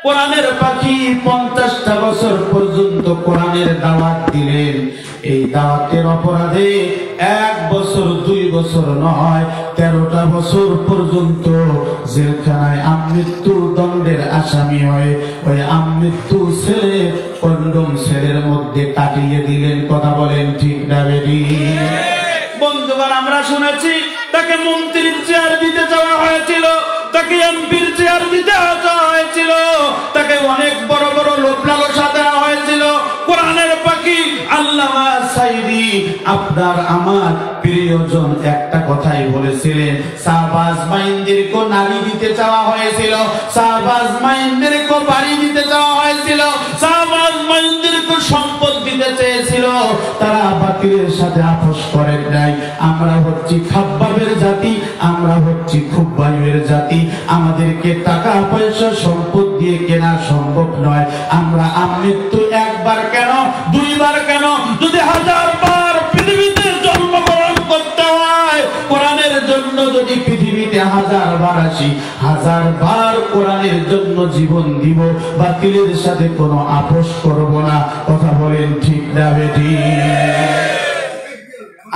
Speaker 1: কোরআনের পাখি 50টা বছর পর্যন্ত কোরআনের দাওয়াত দিলেন। এই দাওয়াতের অপরাধে 1 বছর 2 বছর নয়, 13টা বছর পর্যন্ত জেলখানায় আমৃত্যু দণ্ডের আসামি হয়ে ওই আমৃত্যু ছেলে কন্ডম ছেলের মধ্যে কাটিয়ে দিলেন। কথা বলেন ঠিক না বেঠিক? বন্ধুগণ আমরা শুনেছি তাকে মন্ত্রীর চেয়ার দিতে চাওয়া হয়েছিল, তাকে এমপির চেয়ার দিতে হয়েছিল, তাকে অনেক বড় বড় লোভ লালসা দেওয়া হয়েছিল। কোরআনের পাখি আল্লামা সাইদি আপনার আমার প্রিয়জন একটা কথাই বলেছিলেন, শাহবাজ মাইনদেরকে নারী দিতে চাওয়া হয়েছিল, শাহবাজ মাইনদেরকে বাড়ি দিতে চাওয়া হয়েছিল, শাহবাজ মাইনদেরকে সম্পদ দিতে চেয়েছিল, তারা বাতিলের সাথে আপোষ করেন নাই। আমরা হচ্ছি খাব্বাবের জাতি, আমরা হচ্ছি খুব্বাইয়ের জাতি, আমাদেরকে টাকা পয়সা সম্পদ দিয়ে কেনা সম্ভব নয়। আমরা আমৃত্যু 1 বার কেন 2 বার কেন, যদি 1000 বার থেকে 1000 বার আসি, 1000 বার কোরআনের জন্য জীবন দিব, বাতিলের সাথে কোনো আপোষ করব না। কথা বলেন ঠিক না বেঠিক?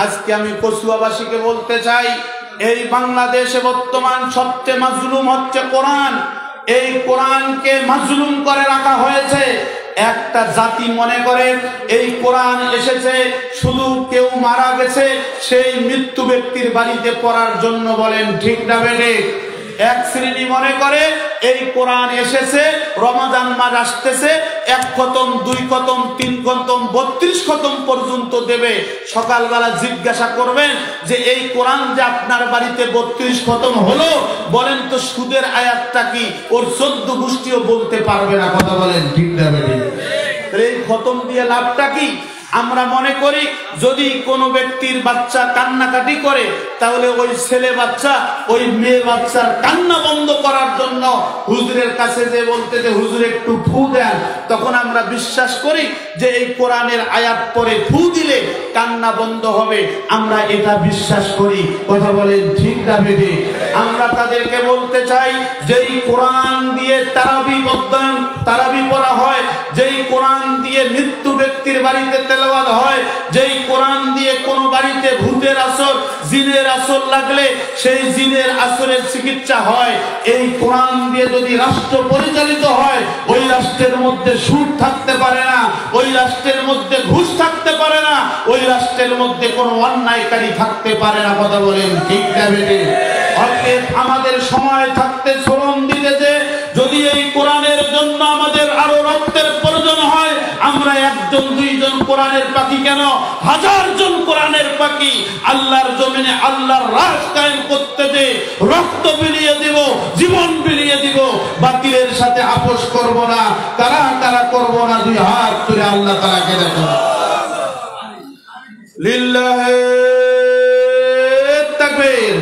Speaker 1: আজকে আমি কচুয়াবাসীকে বলতে চাই, এই বাংলাদেশে বর্তমান সবচেয়ে মাজলুম হচ্ছে কোরআন। এই কোরআনকে মাজলুম করে রাখা হয়েছে। একটা জাতি মনে করে এই কোরআন এসেছে শুধু কেউ মারা গেছে সেই মৃত্যু ব্যক্তির বাড়িতে পড়ার জন্য। বলেন ঠিক না বেঠিক? এক শ্রেণী মনে করে এই কোরআন এসেছে রমাদান মাস আসতেছে 1 খতম 2 খতম 3 খতম 32 খতম পর্যন্ত দেবে। সকালবেলা জিজ্ঞাসা করবেন যে এই কোরআন যে আপনার বাড়িতে 32 খতম হলো, বলেন তো সুদের আয়াতটা কি? ওর 14 গোষ্ঠীও বলতে পারবে না। কথা বলেন ঠিক না বেঠিক? এই খতম দিয়ে লাভটা কি? আমরা মনে করি যদি কোনো ব্যক্তির বাচ্চা কান্নাকাটি করে তাহলে ওই ছেলে বাচ্চা ওই মেয়ে বাচ্চার কান্না বন্ধ করার জন্য হুজুরের কাছে যে বলতে যে হুজুর একটু ফু দেন, তখন আমরা বিশ্বাস করি যে এই কোরআনের আয়াত পরে ফু দিলে কান্না বন্ধ হবে। আমরা এটা বিশ্বাস করি। কথা বলেন ঠিক না বেঠিক? আমরা তাদেরকে বলতে চাই যেই কোরআন দিয়ে তারাবি পড়া হয়, যেই কোরআন দিয়ে মৃত্যু ব্যক্তির বাড়িতে তেলাওয়াত হয়, যেই কোরআন দিয়ে কোন বাড়িতে ভূতের আসর জিনের আসর লাগলে সেই জিনের আসরের চিকিৎসা হয়, এই কোরআন দিয়ে যদি রাষ্ট্র পরিচালিত হয় ওই রাষ্ট্রের মধ্যে সুদ থাকতে পারে না, ওই রাষ্ট্রের মধ্যে ঘুষ থাকতে পারে না, ওই রাষ্ট্রের মধ্যে কোনো অন্যায়কারী থাকতে পারে না। কথা বলেন ঠিক না বেঠিক? অতএব আমাদের সময় থাকতে শ্রম দিতে যে যদি এই কোরআনের জন্য আমাদের আরো রক্তের প্রয়োজন হয়, আমরা 1 জন 2 জন কোরআনের পাখি কেন 1000 জন কোরআনের পাখি আল্লাহর জমিনে আল্লাহর রাজ কায়েম করতে যে রক্ত বিলিয়ে দিব, জীবন বিলিয়ে দিব, বাতিলের সাথে আপোষ করব না। কারা করব না? 2 হাত তুলে আল্লাহ তাআলাকে দেখো। লিল্লাহি তাকবীর।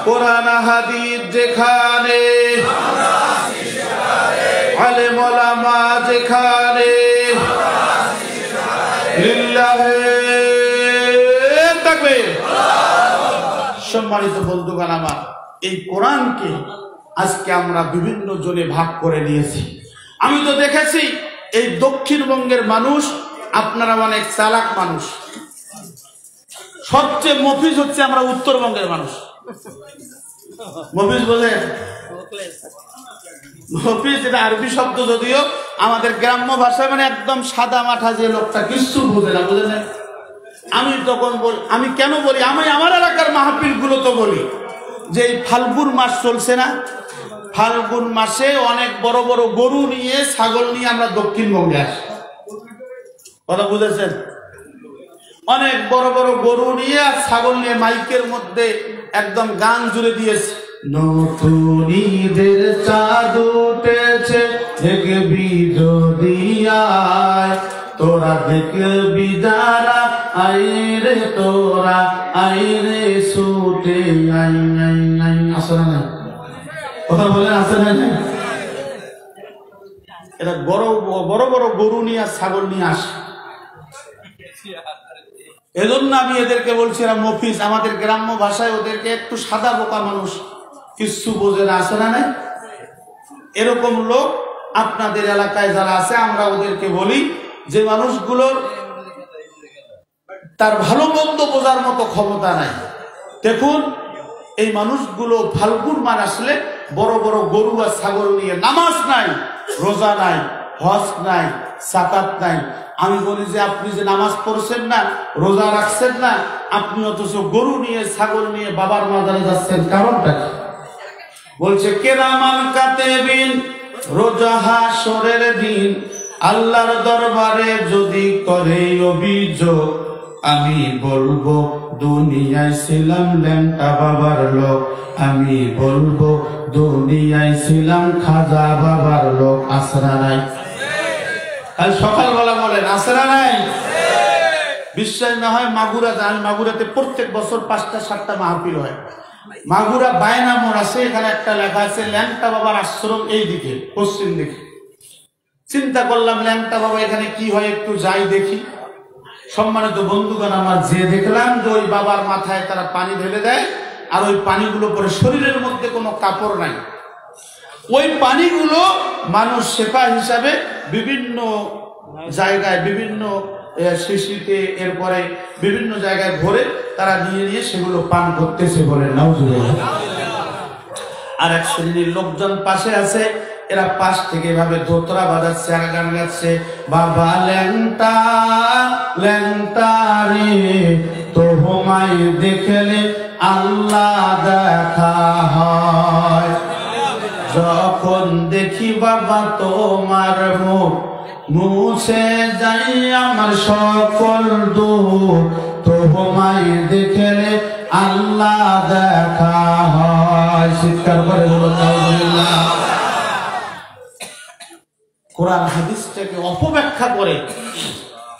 Speaker 1: কোরআন হাদিস যেখানে, আলেম ওলামা যেখানে, লিল্লাহি তাকবীর। সম্মানিত বন্ধুগণ আমার, এই কোরআনকে আজকে আমরা বিভিন্ন জনে ভাগ করে নিয়েছি। আমি তো দেখেছি এই দক্ষিণবঙ্গের মানুষ আপনারা অনেক চালাক মানুষ, সবচেয়ে মফিজ হচ্ছে আমরা উত্তরবঙ্গের মানুষ। মফিজ বলে, মফিজ এটা আরবি শব্দ, যদিও আমাদের গ্রাম্য ভাষায় মানে একদম সাদা মাঠা যে লোকটা কিছু বোঝে না, বুঝলেন? আমি তখন বলি, আমি কেন বলি, আমি আমার এলাকার মাহফিল গুলো তো বলি যে এই ফাল্গুন মাস চলছে না, ফাল্গুন মাসে অনেক বড় বড় গরু নিয়ে ছাগল নিয়ে আমরা দক্ষিণবঙ্গে আসি। কথা বুঝেছেন? অনেক বড় বড় গরু নিয়ে আর ছাগল নিয়ে মাইকের মধ্যে একদম গান জুড়ে দিয়েছে। নতুন ঈদের চাঁদ উঠেছে দেখবি যদি আয়, তোরা দেখবি যারা আইরে, তোরা আইরে ছুটে আই আই আই। আসলে না কথা বলেন, আসলে না? এটা বড় বড় গরু নিয়ে আর ছাগল নিয়ে আসে। এজন্য আমি এদেরকে বলছি এরা মফিজ। আমাদের গ্রাম্য ভাষায় ওদেরকে একটু সাদা বোকা মানুষ, কিছু বোঝে না। আসে না? এরকম লোক আপনাদের এলাকায় যারা আছে, আমরা ওদেরকে বলি যে মানুষগুলোর তার ভালো মন্দ বোঝার মতো ক্ষমতা নাই। দেখুন এই মানুষগুলো ফাল্গুন মাস আসলে বড় বড় গরু আর ছাগল নিয়ে, নামাজ নাই, রোজা নাই, হজ নাই, সাকাত নাই। আমি বলি যে আপনি যে নামাজ পড়ছেন না, রোজা রাখছেন না, আপনি অথচ গরু নিয়ে ছাগল নিয়ে বাবার মাজারে যাচ্ছেন, কারণটা কি? বলছে কেরামান কাতেবিন, রোজা হাসরের দিন আল্লাহর দরবারে যদি করে অভিযোগ, আমি বলবো দুনিয়ায় ছিলাম ল্যাংটা বাবার লোক, আমি বলবো দুনিয়ায় ছিলাম খাজা বাবার লোক। আসরা নাই? কাল সকালবেলা বলেন আসরা নাই? বিশ্বাস না হয় মাগুরা যান, মাগুরাতে প্রত্যেক বছর 5টা 7টা মাহফিল হয়। মাগুরা বায়না মোড় আছে, এখানে একটা লেখা আছে ল্যাংটা বাবার আশ্রম এই দিকে পশ্চিম দিকে। চিন্তা করলাম ল্যাংটা বাবা এখানে কি হয়, একটু যাই দেখি। সম্মানিত বন্ধুগণ আমার, যে দেখলাম যে ওই বাবার মাথায় তারা পানি ঢেলে দেয়, আর ওই পানিগুলো পরে শরীরের মধ্যে কোনো কাপড় নাই, ওই পানিগুলো মানুষ সেবা হিসাবে বিভিন্ন জায়গায় বিভিন্ন শিশিতে এরপরে বিভিন্ন জায়গায় ভরে তারা নিয়ে নিয়ে সেগুলো পান করতেছে বলে নাউজুবিল্লাহ। আর এক শ্রেণীর লোকজন পাশে আছে, এরা পাশ থেকে এভাবে ধোতরা বাজাচ্ছে আর গান গাচ্ছে, বাবা ল্যাংটা ল্যাংটা রে তোমায় দেখলে আল্লাহ দেখা হয়, যখন দেখি বাবা তোমার মুখ মুছে যাই আমার সকল দুঃখ, তোমায় দেখলে আল্লাহ দেখা হয়। চিৎকার করে বলুন আলহামদুলিল্লাহ। কোরআন হাদিসটাকে অপব্যাখ্যা করে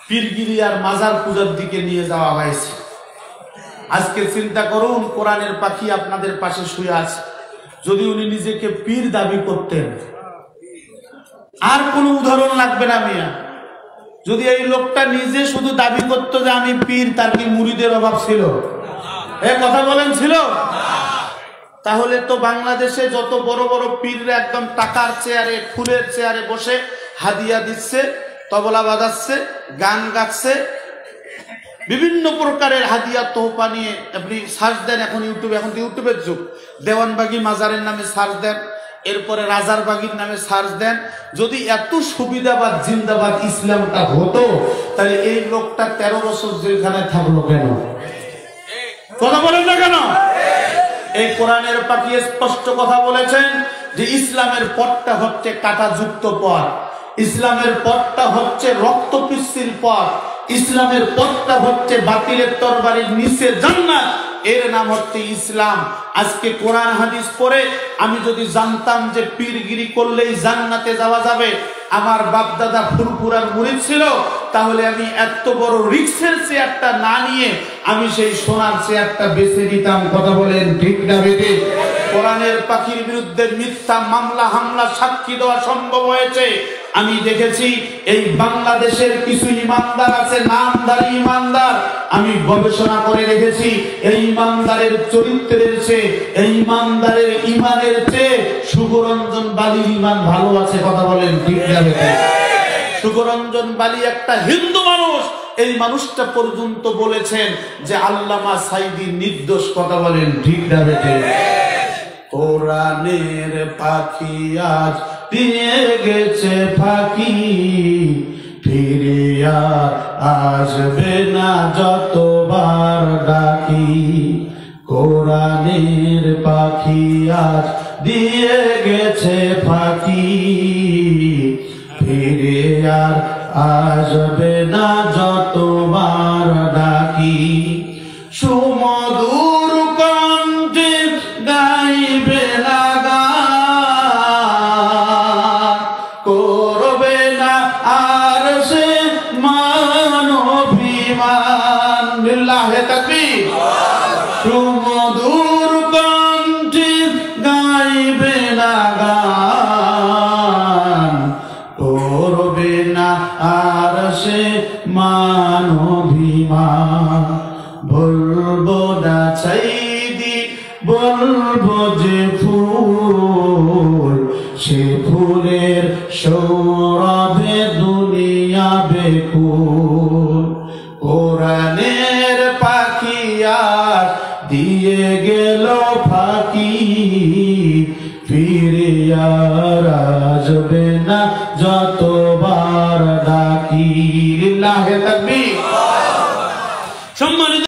Speaker 1: পীরগিরি আর মাজার পূজার দিকে নিয়ে যাওয়া হয়েছে। আজকে চিন্তা করুন, কোরআনের পাখি আপনাদের পাশে শুয়ে আছে, যদি উনি নিজেকে পীর দাবি করতেন, আর কোনো উদাহরণ লাগবে না মিয়া। যদি এই লোকটা নিজে শুধু দাবি করতো যে আমি পীর, তার কি মুরিদের অভাব ছিল? কথা বলেন ছিল? তাহলে তো বাংলাদেশে যত বড় বড় পীররা একদম টাকার চেয়ারে ফুলের চেয়ারে বসে হাদিয়া দিচ্ছে, তবলা বাজাচ্ছে, গান গাচ্ছে, বিভিন্ন প্রকারের হাদিয়া তোহফা নিয়ে আপনি সার্চ দেন, এখন ইউটিউবের যুগ, দেওয়ানবাগি মাজারের নামে সার্চ দেন, এরপরে রাজারবাগির নামে সার্চ দেন। যদি এত সুবিধাবাদ জিন্দাবাদ ইসলামটা হতো, তাহলে এই লোকটা 13 বছর জেলখানায় থাকলো কেন? কথা বলেন না কেন? এই কোরআনের পাখি স্পষ্ট কথা বলেছেন যে ইসলামের পথটা হচ্ছে কাঁটাযুক্ত পথ, ইসলামের পথটা হচ্ছে রক্তপিচ্ছিল পথ, ইসলামের পথটা হচ্ছে বাতিলের তরবারির নিচে জান্নাত, এর নাম হচ্ছে ইসলাম। আজকে কোরআন হাদিস পড়ে আমি যদি জানতাম যে পীরগিরি করলেই জান্নাতে যাওয়া যাবে, আমার বাপ দাদা ফুরফুরার মুরিদ ছিল, তাহলে আমি এত বড় রিক্সের চেয়ারটা না নিয়ে আমি সেই সোনার চেয়ারটা বেছে নিতাম। কথা বলেন ঠিক না বেটে? কোরআনের পাখির বিরুদ্ধে মিথ্যা মামলা হামলা সাক্ষী দেওয়া সম্ভব হয়েছে। আমি দেখেছি এই বাংলাদেশের কিছু ইমানদার আছে, নামধারী ইমানদার, আমি গবেষণা করে রেখেছি, এই ইমানদারের চরিত্রের চেয়ে, এই ইমানদারের ইমানের চেয়ে সুগরঞ্জন বালির ইমান ভালো আছে। কথা বলেন ঠিক না বেটে? সুগরঞ্জন বালি একটা হিন্দু মানুষ, এই মানুষটা পর্যন্ত বলেছেন যে আল্লামা সাইদি নির্দোষ। কথা বলেন ঠিক না বেটে? কোরআনের পাখি আজ দিয়ে গেছে ফাঁকি, ফিরে আর আসবে না যতবার ডাকি। কোরআনের পাখি আজ দিয়ে গেছে ফাঁকি, ফিরে আর আসবে না যতবার ডাকি। সুমধুর কণ্ঠে গাইবে না গান, করবে না আর সে মান অভিমান। লিল্লাহে তাকবীর। সুমধুর কণ্ঠে গাইবে না গান, করবে না আর সে মান অভিমান। বলবো না সাইদি, বলবো যে ফুল, সে ফুলের সৌরভে